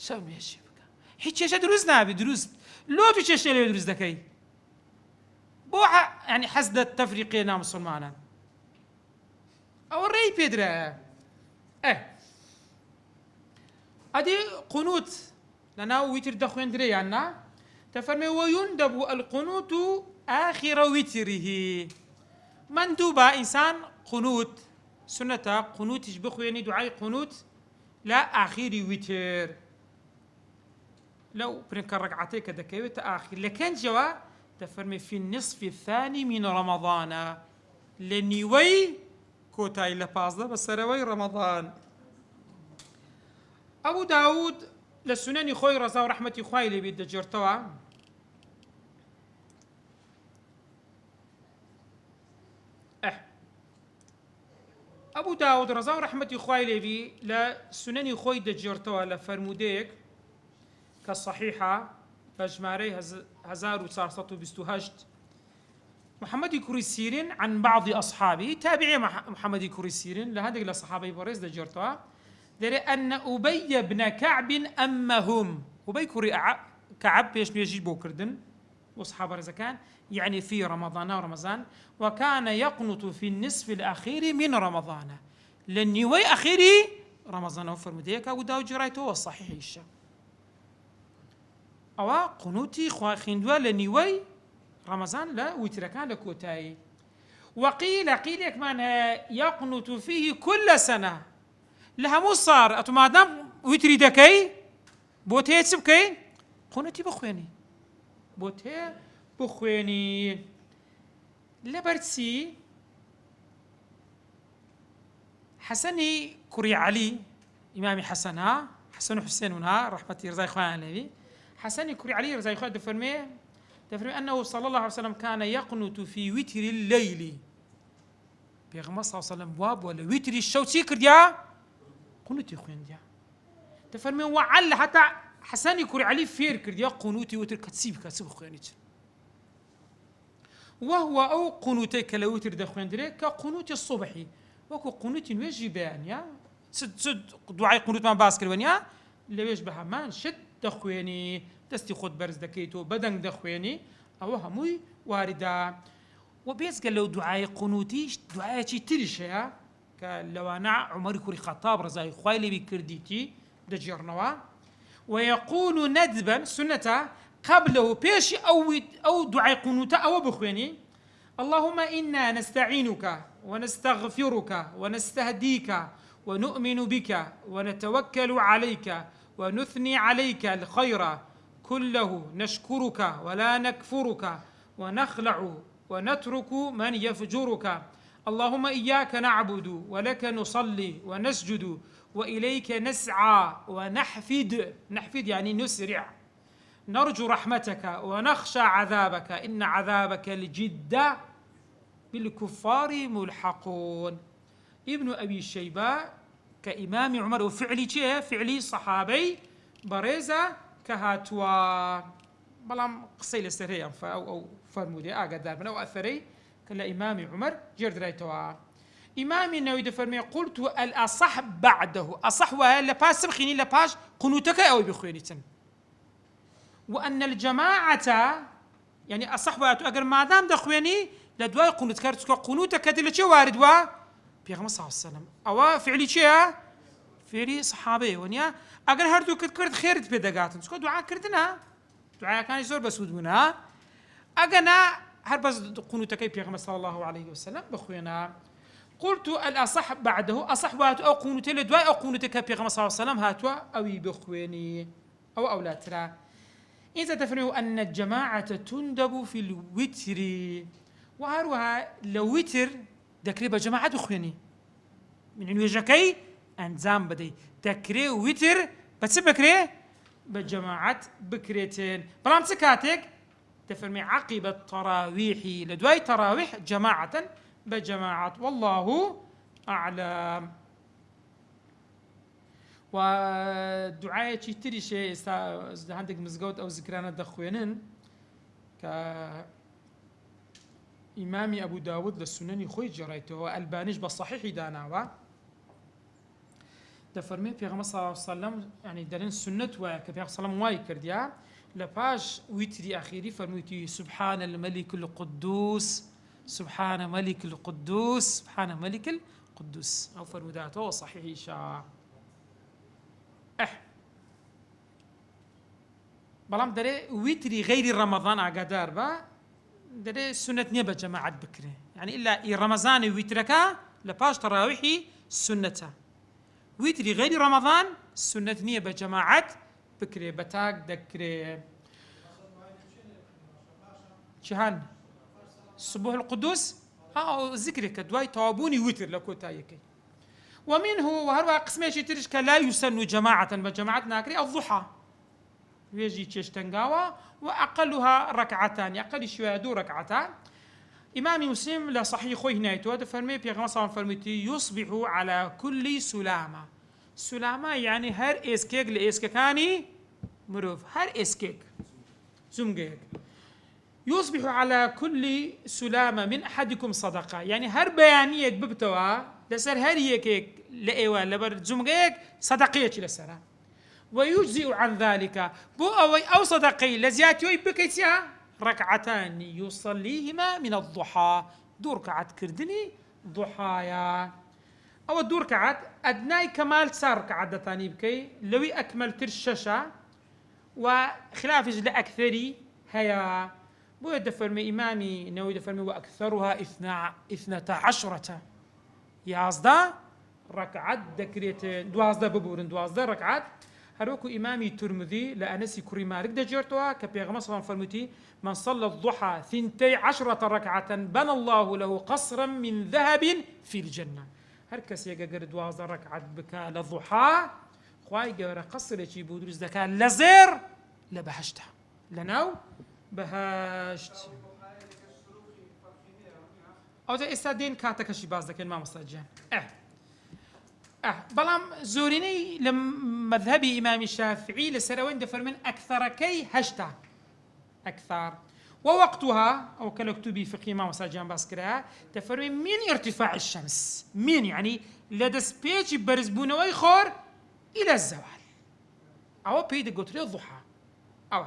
شەو نوێژی بکە هیچ کێشە دروست نابێت دروست لۆ تو کێشە لێ دروست دەکەی بۆ یعنی حەز دە تەفریقی نامسڵمانان ئەوە ڕێی پێدرایە ئەدی قونوت لەناو ویتر دەخوێندرێ یان نا دەفەرمێ وەیوندەب القونوت آخر ویتره مندوبە ئینسان قونوت سنەتە قونوتیش بخوێنی دوعای قونوت لە ئاخیری ویتر لەو پرینکە ڕەکعەتەی کە دەکەوێتە ئاخیر لە کەنجەوە دەفەرمێ في النصف الثاني من رمضان لە نیوەی کۆتایی لە 15 بەسەرەوەی ڕەمەضان ئەبوو داود لە سونەنی خۆی ڕەزا و ڕەحمەتی خوای لێبێت دەجێڕتەوە ئەبوو داود ڕەزا و ڕەحمەتی خوای لێبی لە سونەنی خۆی دەجێڕتەوە لە فەرمودەیەک کە صەحیحە بە ژمارەی 1428 محمد كوري سيرين عن بعض أصحابه تابعي محمد كوري سيرين لهذا الصحابة بريز دجرتها دري أن أبي بن كعب أمهم أبي كوري كعب بيش نيجي بوكردن وصحابة رزكان يعني في رمضان ورمضان وكان يقنط في النصف الأخير من رمضان للنيوي أخيري رمضان وفرمديك وداو جرايته والصحيح الشام أو قنوتي خواخندوا لنيوي رمضان لا ويتركان لكوتاي وقيل كمان يقنط فيه كل سنة لها مو صار أتو ما دام ويتري دكاي بوتي تسبكي قنوتي بخويني بوتي بخويني لبرتسي حسني كوري علي إمامي حسن حسين هنا رحمة رزاي خوان عليه حسني كوري علي رزاي خوان دفرمي أنه صلى الله عليه وسلم كان يقنت في وتر الليل پێغەمبەر صلی الله علیه و سلم وا بووە لە ویتری شەو چی کردیا؟ قونوتی خوێندیا. دەفەرمێن وعەل حتا حەسەنی کوڕی عەلی فێر کردیا قونوتی وتر کە چی بکات چ بخوێنیت. وهو ئەو قونوتەی کە لە وتر دەخوێندرێت کە قونوتی الصبحی وەکو قونوتی نوێژی بەیانیا دوعای قونوتمان باس کردوانیا لەوێش بە هەمان شت دەخوێنی دەستی خۆت بەرز دەکەیتەوە بەدەنگ دەخوێنی ئەوە هەمووی واردە. و بێزگە لەو دوعای قونوتیش دوعایەکی تریش هەیە کە لەوانە عومەری کوڕی خەتاب ڕەزای خوای لێبی کردیتی دەجێڕنەوە ويقول ندبا سنة قبله بيش أو دعاء قنوت أو بخويني اللهم إنا نستعينك ونستغفرك ونستهديك ونؤمن بك ونتوكل عليك ونثني عليك الخير كله نشكرك ولا نكفرك ونخلع ونترك من يفجرك اللهم إياك نعبد ولك نصلي ونسجد وإليك نسعى ونحفد يعني نسرع نرجو رحمتك ونخشى عذابك إن عذابك الجد بالكفار ملحقون. ابن أبي شيبة كإمام عمر وفعلي شيء فعلي صحابي بريزة كهاتوا بلام قصيلة سرية أو فرمودي قدار من أو أثري كلا إمام عمر جرد رايتوا إمامي النووي دفرمي قلت الأصح بعده أصح وهي لباس سبخيني لباش قنوتك أو بخوينيتن وأن الجماعة يعني أصح وهاتو أقر ما دام دخويني لدواي قنوتك قنوتك دل شو وارد وا بيغمر صلى الله عليه وسلم أو فعلي شيء فعلي صحابي ونيا أقر هردو كرد خيرت بدقاتن سكو دعاء كردنا دعاء كان يزور بسود منها أقنا هربز قنوتك بيغمر صلى الله عليه وسلم بخوينا قلت الأصح بعده أصح واتو أو قنوت لدواء أو قنوتك بيغمر صلى الله عليه وسلم هاتوا أو بخويني أو أولاد ترى إذا تفرموا أن الجماعة تندب في الوتر وهروها لو وتر دكري بجماعة بخويني من وجهكي أنزام بدي دكري وتر بس بكري بجماعة بكريتين بلام سكاتك تفرمي عقب التراويح لدواي تراويح جماعة بجماعة والله أعلم. ودعاية تري شيء عندك مزقود أو ذكرانة دخوينن كإمامي أبو داود للسنن خوي جريته البانيش بالصحيح داناوا دفرمي في غمصة صلى الله عليه وسلم يعني دارين السنة وكفي صلى الله عليه وسلم واي كرديا لباش ويتري أخيري فرميتي سبحان الملك القدوس سبحان ملك القدوس سبحان ملك القدوس أو فروداته صحيح شاء بلام داري ويتري غير رمضان أقدار با داري سنة نيبة جماعة بكري يعني إلا رمضان ويتركا لباش تراويحي سنة ويتري غير رمضان سنة نيبة جماعة بكري بتاك دكري شهان الصبح القدوس ذكرك دواي توابوني وتر لكو تايكي ومنه وهروا قسمي شي ترشك لا يسن جماعة بجماعة ناكري الضحى يجي تشتنقاوا وأقلها ركعتان أقل شوية دو ركعتان. إمام مسلم لا صحيح خوي هنايتو هذا فرمي بيغمص صلى فرميتي يصبح على كل سلامة سلامة يعني هر إسكيك لإسككاني مروف هر إسكيك زمقيك يصبح على كل سلامة من أحدكم صدقة يعني هر بيانية ببتوا لسر هر يكيك لأيوان لبر زمقيك صدقية لسرها ويجزئ عن ذلك بو أو صدقي لزياتي بكيتها ركعتان يصليهما من الضحى دور كعد كردني ضحايا أو الدور كعد أدناي كمال صار كعدة ثاني بكي لوي أكمل ترششة وخلاف لأكثري هيا بو يدفرمي إمامي نو يدفرمي وأكثرها 12 يازدا ركعت دكريت دوازدا ببورن دوازدا ركعت هروكو إمامي ترمذي لأنسي كوري مارك دجرتوا كبيغمص صلى فرمتي من صلى الضحى 12 ركعة بنى الله له قصرا من ذهب في الجنة هركس يقر دوازدا ركعت بكا للضحى خواي قرا قصر يجي بودرز دكا لزير لبهشتها لناو بهشت ئەو جا ئێستا دێن کاتەکەشی باز دەکەن مامۆستا گیان. بەڵام زۆرینەی لە مەذهبی ئیمامی شافعی لەسەرەوەی دەفەرمێن ئەکثەرەکەی هەشتا ئەکثار ووقتها أو كالكتبي فقهي ما وساجان باسكرا تفرمي من ارتفاع الشمس من يعني لدس بيجي برزبون ويخور إلى الزوال أو بيد قطري الضحى أو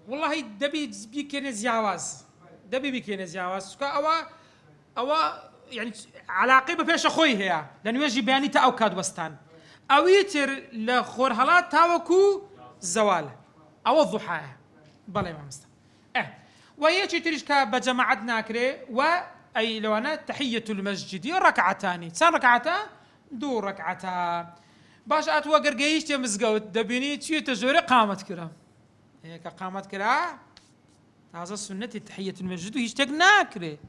والله دبي بيكين زياواز دبي بيكين زياواز أو يعني علاقة بفيش أخوي هي لأنه يجي بياني تأو كاد وستان أو يتر لخور هلات تاوكو زوال أو الضحى بلا ما مست ويجي تريشكا بجماعتنا كري وأي لو أنا تحية المسجد ركعتان سان ركعتا دو ركعتا باش أتوا قرقيش تمزقوت دبيني تشي تجوري قامت كرا هيك قامت كرا هذا سنة تحية المسجد ويشتق ناكري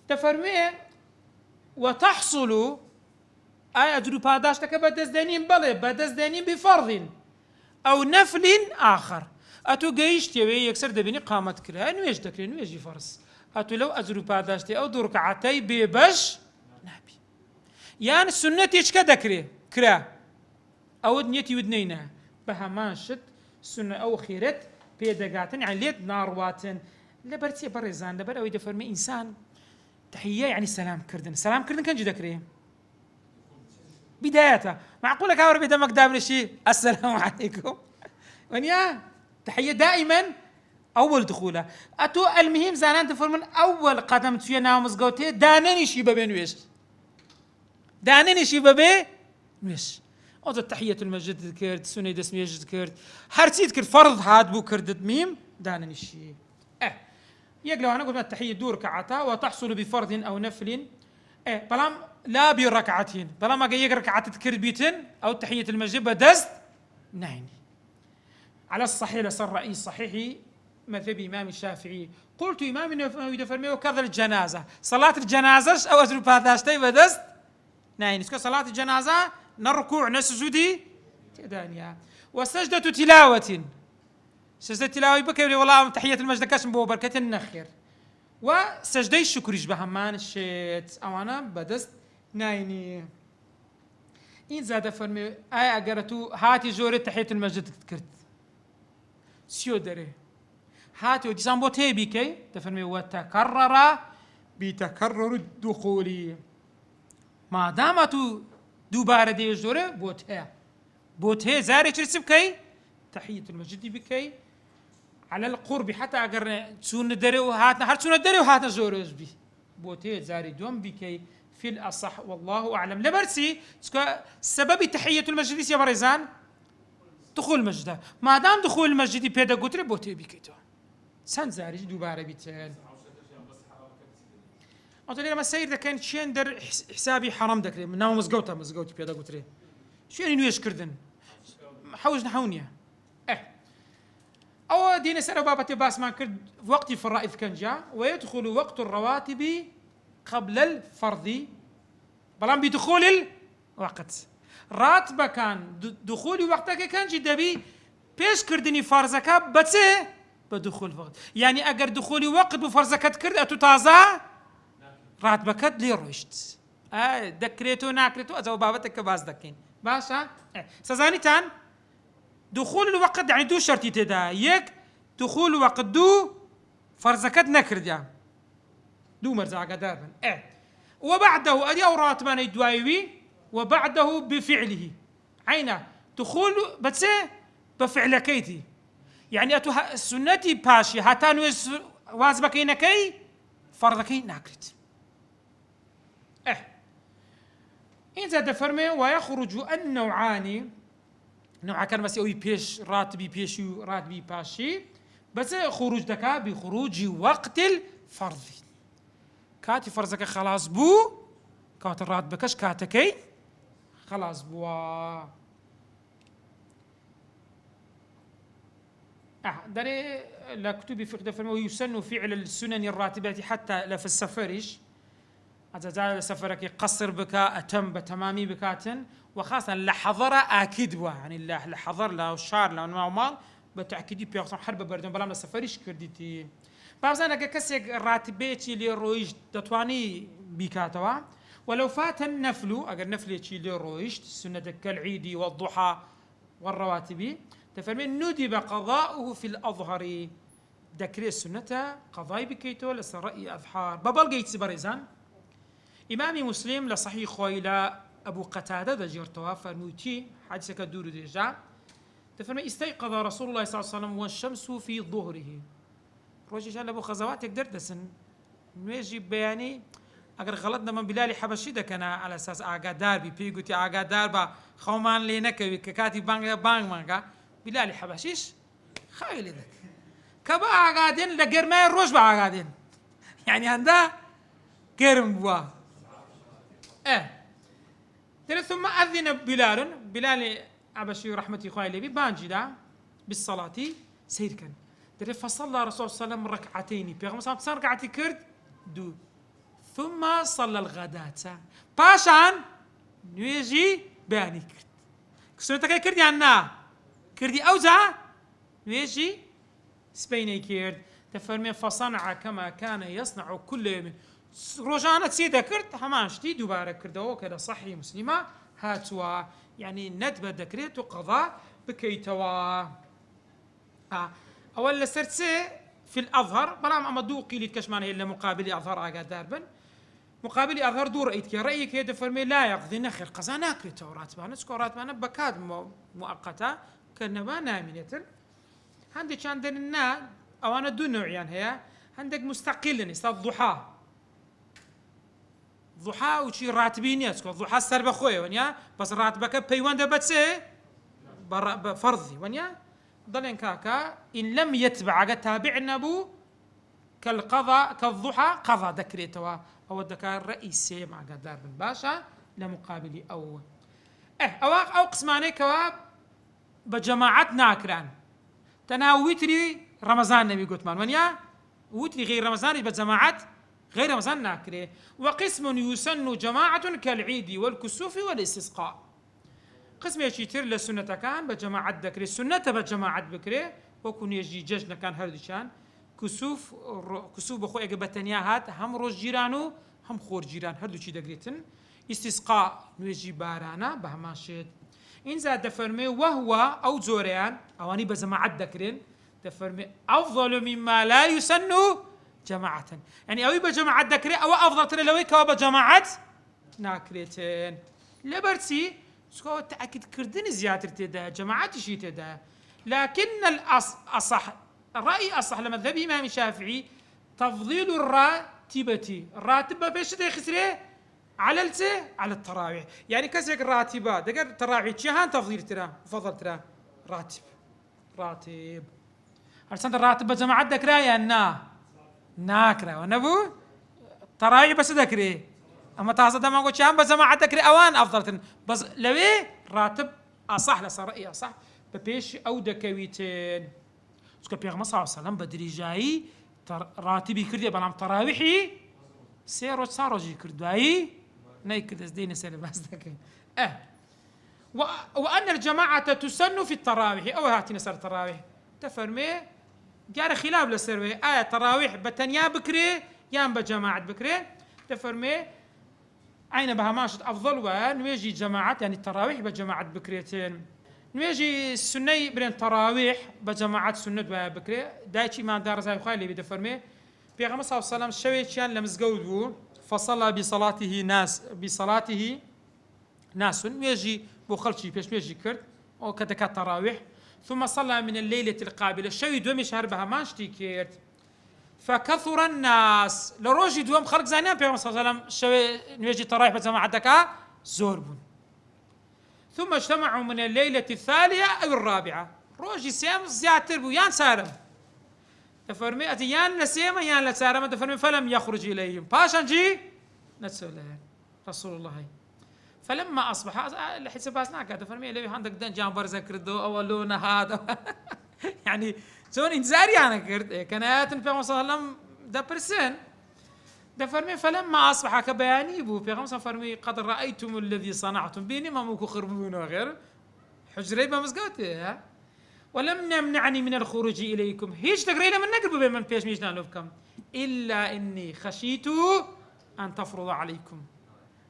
تفرمي وتحصل أجر باداشتك بدزدانين بلي بدزدانين بفرض أو نفل آخر أتو قيشت يبي يكسر دبيني قامت كرا نويش دكري نويش فرس أتو لو أجر باداشتي أو دو ركعتي ببش نبي يعني السنة إيش كدكري كرا أو دنيتي ودنينا بهمان شت سنة أو خيرت بيدقاتن يعني ليت نارواتن لبرتي برزان لبر أو يدفرمي إنسان تحية يعني سلام كردن كان جدكري بدايته معقولة كاور بيدا مقدام شيء السلام عليكم ونيا تحية دائما أول دخوله أتو المهم زانان تفرمن أول قدم تسوي نامز قوتي دانني شي ببنويش نويش أو تحية المسجد ذكرت سنة دسمية ذكرت هرتي ذكر فرض هاد بو كردت ميم دانني شي يقلو أنا قلت التحية دور ركعتا وتحصل بفرض أو نفل بلام لا بركعتين بلام أجي ركعت تذكر بيتن أو تحية المسجد بدست نعم على الصحيح لصر رأي صحيح مذهب إمام الشافعي قلت إمام النووي دفرمي وكذا الجنازة صلاة الجنازة أو أزرب هذا شيء بدست نعم صلاة الجنازة نركوع نسجدي تدانيا وسجدة تلاوة سجدة تلاوة بكي والله تحية المجد كاسم بو بركة النخير وسجدة الشكر يشبه همان الشيت أو أنا بدست نايني إن زاد فرمي آية أقرأتو هاتي جوري تحية المسجد تذكرت سيو دري هاتي وديسان بوتي بيكي تفرمي وتكرر بتكرر الدخول ما دامتو دوباره دي جوري بوتي زاري ترسب كي تحية المسجد بكي على القرب حتى أقر تسون دري وهاتنا هرتسون دري وهاتنا زوري بي بوتي زاري دوم بكي في الأصح والله أعلم لبرسي سبب تحية المسجد يا بريزان دخول المسجد ما دام دخول المسجد بيدا قتري بوتي بكيتو سان زاري دوباره بيتين أنت لما السير ده كان شين در حسابي حرام دكري من ناو مزقوتي بيدا قتري شو يعني نويش كردن حوج نحونيا أو دين سنة بابتي باس ما كرد وقتي في الرائد كان جاء ويدخل وقت الرواتب قبل الفرض بلان بدخول الوقت راتب كان دخول وقتك كان جدا بي بيش كردني فرزك بتسه بدخول وقت يعني أجر دخولي وقت بفرزك كرد أتو تازا راتبك لي رشت دكريتو ناكريتو أزو بابتك باس دكين باشا سزاني تان دخول الوقت يعني دو شرطي تدا يك دخول الوقت دو فرزكت نكرد يعني دو مرزع قدار وبعده أدي أورات من يدوايوي وبعده بفعله عينا دخول بس بفعلكيتي يعني أتو سنتي باشي هاتانو واجبكي نكي فرضكي ناكرت إن زاد فرمي ويخرج النوعان نوع كان بس يوي بيش راتبي بيشو راتبي باشي بس خروج دكا بخروج وقت الفرض كاتي فرزك خلاص بو كات راتبكش كاتكي خلاص بوا داري لا كتبي فقه فرمي ويسن فعل السنن الراتبات حتى لا في السفرش ئەجا سەفەرەکەی قەسر بکە ئەتەم بە تەمامی بکاتن وخاصة لە حەضەرە ئاکید وە ینی لە حەضەر لە شار لە ناو ماڵ بە تاکیدی پێغەمبەر هەر بە بەردەم بەڵام لە سەفەریش کردیتی بازان ئەگە کەسێک ڕاتبێکی لێ ڕۆیشت دەتوانی بیکاتەوە ولو فات النفل ئەگەر نەفلێکی لێ ڕۆیشت سنەتە کەالعیدی والضحى والرواتب تفرمي ندب قضاؤه في الأظهر دەکرێت سنەتە قەضای بکەیتەوە لەسەر ڕەئی ئەظهار بە بەڵگەی بەڕێزان ئیمامی مسلم لە صحیح خۆی لە أبو قتادة دەجێڕتەوە فەرموویەتی حەدیثەکە دوور و درێژە تفرمي استيقظ رسول الله صلى الله عليه وسلم والشمس في ظهره ڕۆژێکیان لە بۆ خەزەواتێک دەردەسن نوێژی بەیانی ئەگەر غەڵەت نەمە بیلالی حەبەشی دەکەنە على ئەساس ئاگاداربی پێی گوتی ئاگادار بە خەومان لێ نەکەوی کە کاتی بانگمانگە بیلالی حەبەشیش خاوی لێ دەکە کە بە ئاگادێن لە گەرمای ڕۆژ بە ئاگادێن یعنی هەندا گەرم بووە ثم أذن بلال عبشي رحمة خواه لبي بانجدا بالصلاة سير كان فصلى رسول صلى الله عليه وسلم ركعتين بيغمس صار ركعتي كرد دو ثم صلى الغداة باشان نيجي باني كرد كسرتك كرد يعني كردي أوزع نيجي سبيني كرد تفرمي فصنع كما كان يصنع كل يوم روجانة سيدة كرد هماشتي دوباره كردو كذا صحي مسلمة هاتوا يعني ندبة دكريت وقضاء بكيتوا أول لسرتسي في الأظهر بلام أما دوقي لتكشمان هي اللي مقابل أظهر آقا داربن مقابل أظهر دور رأيتك رأيك هي دفرمي لا يقضي نخير قزانا كريتوا راتبانا سكوراتبانا بكاد مؤقتة كنبا نامنة عندك كان ديننا أو أنا دو نوعيان هي عندك مستقل استاذ ضحى ضحى وشي راتبين يسكو ضحى السر بخوي ونيا بس راتبك بيوان دبتسي فرضي ونيا ضلين كاكا إن لم يتبع تابع نبو كالقضاء كالضحى قضى دكريتوا أو الدكار رئيسي مع قدار بن باشا لمقابل أو أو قسماني كواب بجماعات ناكران تناويتري رمضان نبي قوتمان ونيا وتري غير رمضان بجماعات غير رمضان ناكره وقسم يسن جماعة كالعيد والكسوف والاستسقاء قسم يشيتر للسنة كان بجماعة ذكر السنة بجماعة بكره وكون يجي ججنا كان هردشان كسوف بخو اجبتنيا هات هم روج جيرانو هم خور جيران هردشي دقريتن استسقاء نيجي بارانا بهماشيت إن زاد فرمي وهو أو زوريان أواني بجماعة ذكرين تفرمي أفضل مما لا يسن جماعة يعني أوي بجماعة ذكري أو أفضل ترى لوي كوا بجماعة ناكريتين لبرتي سكو تأكد كردن زيادة تدا جماعات شي تدا لكن الأصح الرأي أصح لمذهب الإمام الشافعي تفضيل الراتبة فيش تخسره على التراويح يعني كسك الراتبة دقر التراويح شهان تفضيل ترى فضل ترى راتب أرسلت الراتب بجماعة ذكرى يا ناكرا ونبو تراويح بس ذكري أما تاسد ما قلت شام بجماعة ذكري أوان أفضل بس لوي راتب أصح لصرائي أصح ببيش أو دكويتين سكو بيغمى صلى الله عليه وسلم بدري جاي راتبي كردي بلام تراويحي سيرو صاروجي كردواي نايكد ازدين سير بس ذكي وأن الجماعة تسن في التراويح أو هاتي نسر التراويح تفرمي جار خلاف للسروي تراويح بتنيا بكري يام بجماعة بكري تفرمي أين بها ماشط أفضل ونويجي جماعة يعني التراويح بجماعة بكريتين نويجي السني بين تراويح بجماعة سنة بكري دايتشي ما دار زي خالي بدفرمي بيغمس صلى الله عليه وسلم شويتشان لمزقودو فصلى بصلاته ناس ويجي بوخلشي بيش بيجي كرد أو كدكات تراويح ثم صلى من الليلة القابلة الشوي دومي شهر بها ماشتي كيرت فكثر الناس لروجي دوم خلق زانيان بيغمس صلى الله عليه وسلم شوي نيجي تراويح بجماعة دكا زوربون ثم اجتمعوا من الليلة الثالثة أو الرابعة روجي سيم زياتر بو يان سارم تفرمي أتيان لسيما يان لسارم تفرمي فلم يخرج إليهم باشا جي نتسوله رسول الله فلما أصبح الحساب باسناك تفرمي لي عندك دن جامبر ذكردو أولون هذا يعني زون إنزاري أنا كرت كانت في صلى الله عليه وسلم ده برسن دفرمي فلما أصبح كبياني بو في غمسة فرمي قد رأيتم الذي صنعتم بيني ما موكو خربون وغير حجري بمزقوتي ولم يمنعني من الخروج إليكم هيش تقرينا من نقرب بمن بيش ميشنا لوفكم إلا إني خشيت أن تفرض عليكم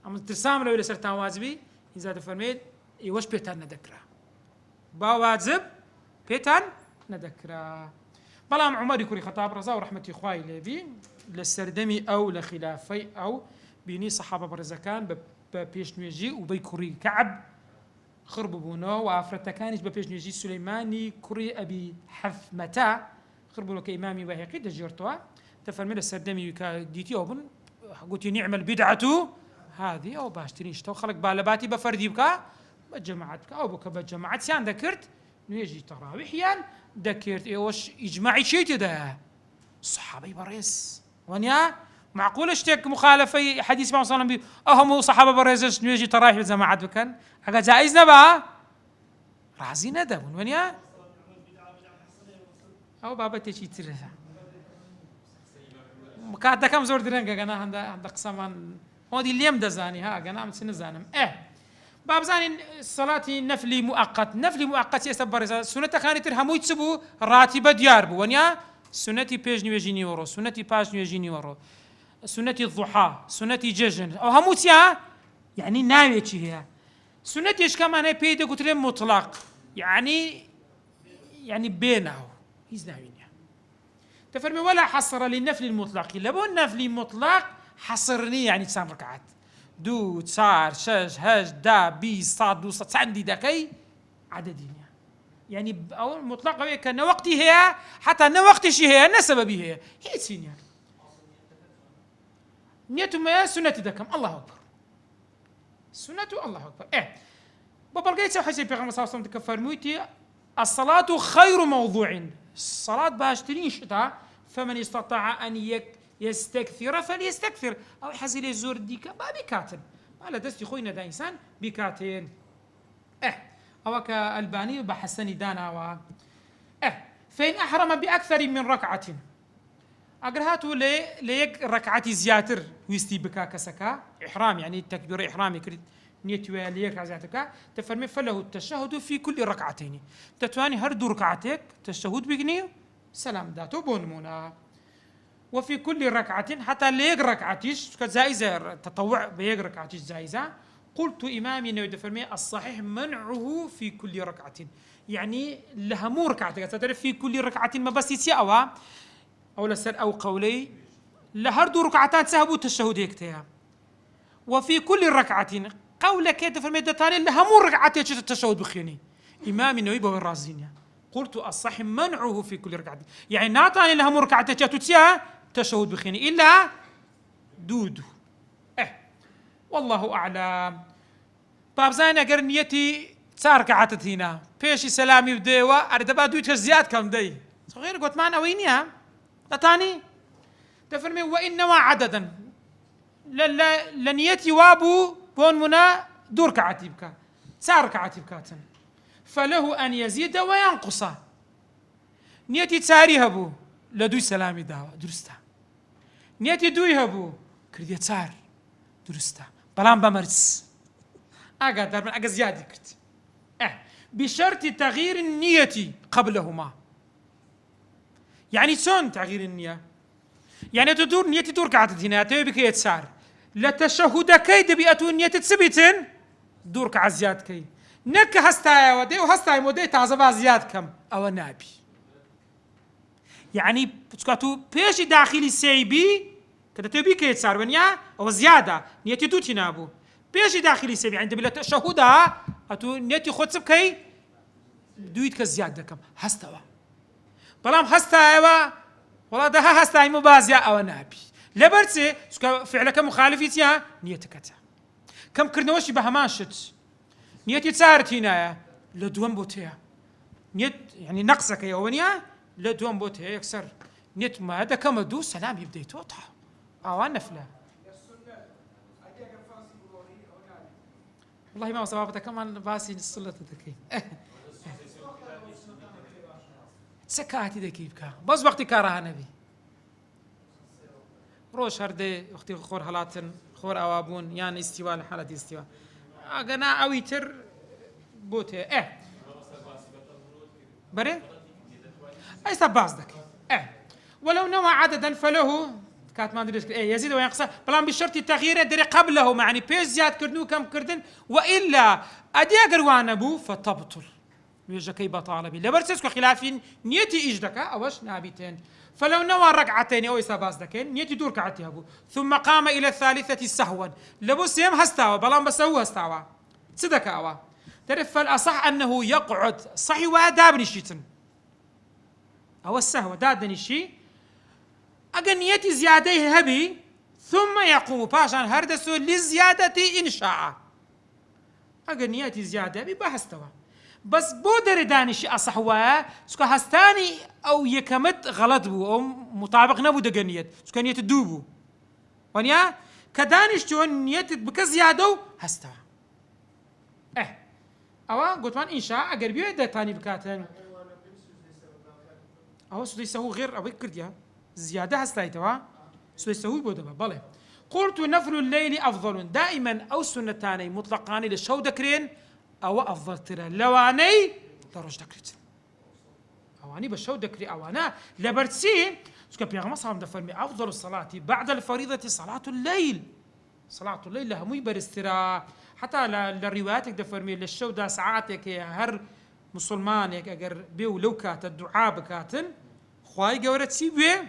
أما تسامل ولا سرتان واجبي إذا تفرميت يوش بيتان ندكرا با واجب بيتان ندكرا بلام عمر يكوري خطاب رضا ورحمة إخوائي لبي للسردمي أو لخلافي أو بيني صحابة برزكان ببيش نويجي وبيكوري كعب خرب بونو وافرتكانش ببيش نويجي سليماني كوري أبي حثمتا خربوا لك إمامي وهيقي دجيرتوا تفرمي للسردمي ديتي أوبن قلت نعم البدعة هذه أو باشترين شتو خلق بالباتي بفردي بكا بجماعتك أو بك بجماعت سان ذكرت نيجي تراويحيان ذكرت إيوش إجماعي شيء تدا الصحابة بريس ونيا معقول اشتك مخالفة حديث ما صلى الله أهم صحابة بريس نيجي تراويح بجماعت بكن حاجة جائز نبا رازي ندب ونيا أو بابا تيجي ترى مكاد كم زور درنجا أنا عند قسمان هودي اليوم دزاني ها أنا عم سنزانم باب زاني صلاة نفلي مؤقت يستبر سنة كانت ترهمو يتسبو راتبة ديار بو ونيا سنتي بيج نيوجيني ورو سنتي باج نيوجيني ورو سنتي الضحى سنتي ججن أو هموتيا يعني ناويتي هي سنتي إيش كمان هي بيدا قلت لهم مطلق يعني بينه هيز ناويين تفرمي ولا حصر للنفل المطلق لبو النفل المطلق حصرني يعني 9 ركعات دو تسار شش هش دا بي صاد دو صاد عندي دكي عددين يعني أو مطلقة كان وقتي هي حتى أن وقتي هي أن سببي هي سين يعني نيتو ما سنة دكم الله أكبر سنة الله أكبر ببلغيت حسي بيغمر صلى الله عليه وسلم تكفرمويتي الصلاة خير موضوع الصلاة باشترين شتا فمن استطاع أن يستكثر فليستكثر أو حزي لي زور ديكا ما بكاتن على دستي خوينا دا إنسان بكاتين أو كالباني بحسني دانا و فإن أحرم بأكثر من ركعة أقرهاتو ليك ركعتي زياتر ويستي بكا كسكا إحرام يعني تكبير إحرامي كريت نيتوي ليك عزاتك تفرمي فله التشهد في كل ركعتين تتواني هردو ركعتك تشهد بقني سلام داتو بونمونا وفي كل ركعة حتى ليك ركعتيش كزائزة تطوع بيك ركعتيش زائزة قلت إمامي نويد فرمي الصحيح منعه في كل ركعة يعني لها مو ركعتك تعرف في كل ركعة ما بس يتساوى أو لسر أو قولي لهردو ركعتان سهبوا التشهد يكتها وفي كل ركعة قولك كده فرمي دتاني لها مو ركعتين التشهد بخيني إمامي نويد بالرازين قلت الصحيح منعه في كل ركعة يعني نعطاني لها مو ركعتين تتسيا تشهد بخيني إلا دودو والله أعلم باب زين أجر نيتي سارك عتت هنا بيش سلامي بديوة أردبا دويت زياد كم دي صغير قلت معنا وينيها تاني تفرمي وإنما عددا لنيتي وابو بون منا دور كعتيبك سارك عتيبكاتن فله أن يزيد وينقص نيتي تساريها بو لدوي سلامي داوة درستا نيتي دويها بو كردي تسار درستا بلان بمرس أقدر من أجز زيادة كرت بشرط تغيير النية قبلهما يعني شلون تغيير النية يعني تدور نية تدور قعدت هنا تبي بك يتسار لا تشهد كيد بيأتون نية تثبتن دور كعزياد كي نك هستاي ودي وهستاي مودي تعزب زياد كم أو نابي يعني بتسكتوا بيش داخلي سيبي كده تبي كي يتسار ونيا أو زيادة نية توتي نابو بيش داخلي سيبي عند بلا تشهدها أتو نية خد سبكي دويت كزيادة كم هستوا بلام هستاي والله ده هستاي مبازية أو نابي لبرتي فعلك مخالفتها نيتك كم كرنوشي بهماشت نيتي تسارت هنا لدوم بوتيا نيت يعني نقصك يا ونيا لدوم بوتيا يكسر نيت ما هذا كم دو سلام يبدأ يتوطح أو نفله والله ما صبابتك كمان باسي الصلة تكي سكاتي دكيبك بس وقت كارها نبي روش هردي اختي خور هلاتن خور اوابون يعني استواء لحالة استواء اقنا اويتر بوته بري اي سباز دك ولو نوى عددا فله كات ما ندري يزيد وينقص بلان بشرط التغيير دري قبله معني بيش زياد كردنو كم كردن والا ادي اقروان ابو فتبطل يجا كي بطاله بي لبرسسكو خلافين نيتي اجدكا اوش نابتين فلو نوى ركعتين او سباز دكين نيتي دور كعتي ابو ثم قام الى الثالثه سهوا لبو سيم هستاوا بلان بسو هستاوا صدقاوا تعرف فالاصح انه يقعد صحي ودابني شيتن او السهو دادني شي اغنيتي زياده هبي ثم يقوم باشان هردسو للزياده ان شاء اغنيتي زياده هبي بحستوا بس بودر دانشي اصحوا سكو هستاني او يكمت غلط بو او مطابق نبو دغنيت سكو نيت دوبو ونيا كدانش جون نيت بك زياده هستا اوا قلتوان ان شاء اگر بيو دتاني بكاتن او سو يسوي غير او كرديا زياده هستايتوا سو يسوي بودبا بله قلت نفل الليل افضل دائما او سنتاني مطلقان للشو دكرين او افضل ترى لواني درج دكريت اواني بشو دكري اوانا لبرتسي سكو بيغما صام دفرمي افضل الصلاه بعد الفريضه صلاه الليل صلاه الليل لها مي برسترا حتى للروايات دفرمي للشو دا ساعاتك هر مسلمان يك اگر بيو لو كات الدعاء بكاتن خواي قورتسي بي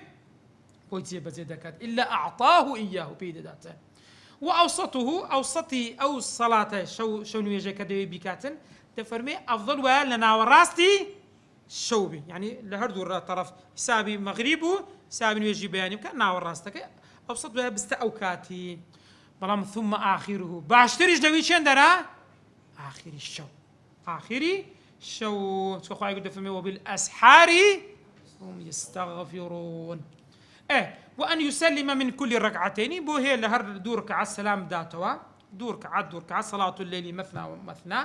بويتي بزيدكات الا اعطاه اياه بيداته واوسطه اوسطي او الصلاه شو نيجي كدوي بكاتن تفرمي افضل ولنا وراستي شوبي يعني لهردو الطرف حسابي مغربو حسابي نيجي بياني كان وراستك اوسط بست اوكاتي بلام ثم اخره باشتريش دوي شندرا اخر الشو اخري شو تخواي قد فمي وبالاسحار هم يستغفرون وأن يسلم من كل ركعتين بو هي لهر دورك على السلام داتوا دورك على صلاة الليل مثنى ومثنى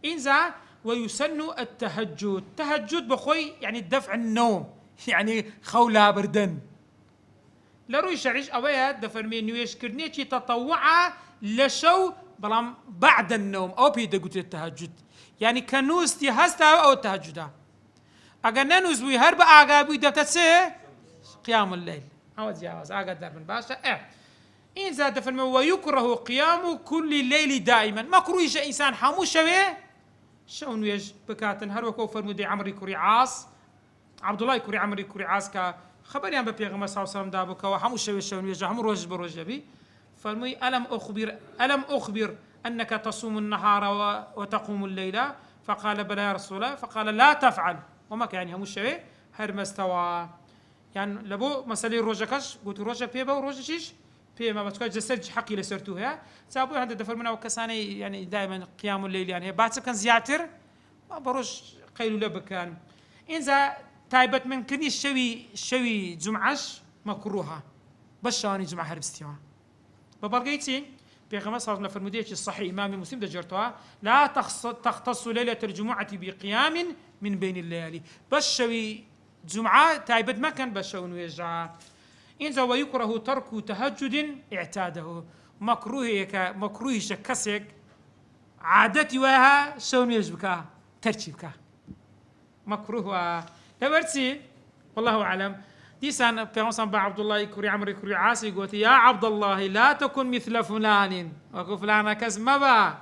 إنزا ويسن التهجد تهجد بخوي يعني دفع النوم يعني خولا بردن لروي شعيش أويات دفرمي نويش كرنيتي تطوعا لشو بلام بعد النوم أو بيدا قلت التهجد يعني كنوستي هستا أو التهجد أغنى نوزوي هرب آغابي دفتسي قيام الليل أو جاوز أقدر من باشا إن زاد في ويكره قيام كل الليل دائما مكروه شيء إنسان حاموش شويه شون ويج بكاتن هر وكو فرمودي عمري كوري عاص عبد الله كوري عمري كوري عاص كخبر يام بيغمبر صلى الله عليه وسلم دابك وحاموش شويه شون ويج عمر روج بروج بي فرمي ألم أخبر أنك تصوم النهار وتقوم الليل فقال بلى يا رسول الله فقال لا تفعل وما كان يعني هموش شويه هر ما استوى يعني لبو مسألة روجكش قلت روجا بيبا وروجا شيش بيبا ما تقول جسد حقي لسرتوها سابو هذا دفر منا وكساني يعني دائما قيام الليل يعني بعد كان زياتر ما بروش قيلوا لبكان إنزا تايبت من كني شوي جمعش مكروها بس شاني جمعة هربستيها ببرقيتي بيغمبر صلى الله عليه وسلم الصحيح إمام مسلم دجرتها لا تختص ليلة الجمعة بقيام من بين الليالي بس شوي جمعة تايبت ما كان بشون ويجع إنزا ويكره ترك تهجد اعتاده مكروه شكسك عادتي وها شون يجبك ترتيبك مكروه لبرتي والله أعلم ديسان بيغمبر عبد الله كوري عمرو كوري عاصي قلت يا عبد الله لا تكن مثل فلان وقل فلان كزمبا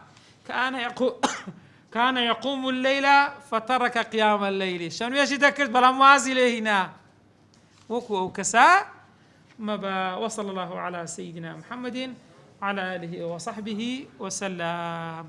كان يقوم الليل فترك قيام الليل شنو يجي ذكرت بلا موازي لهنا وكو كساء مبا وصلى الله على سيدنا محمد وعلى آله وصحبه وسلم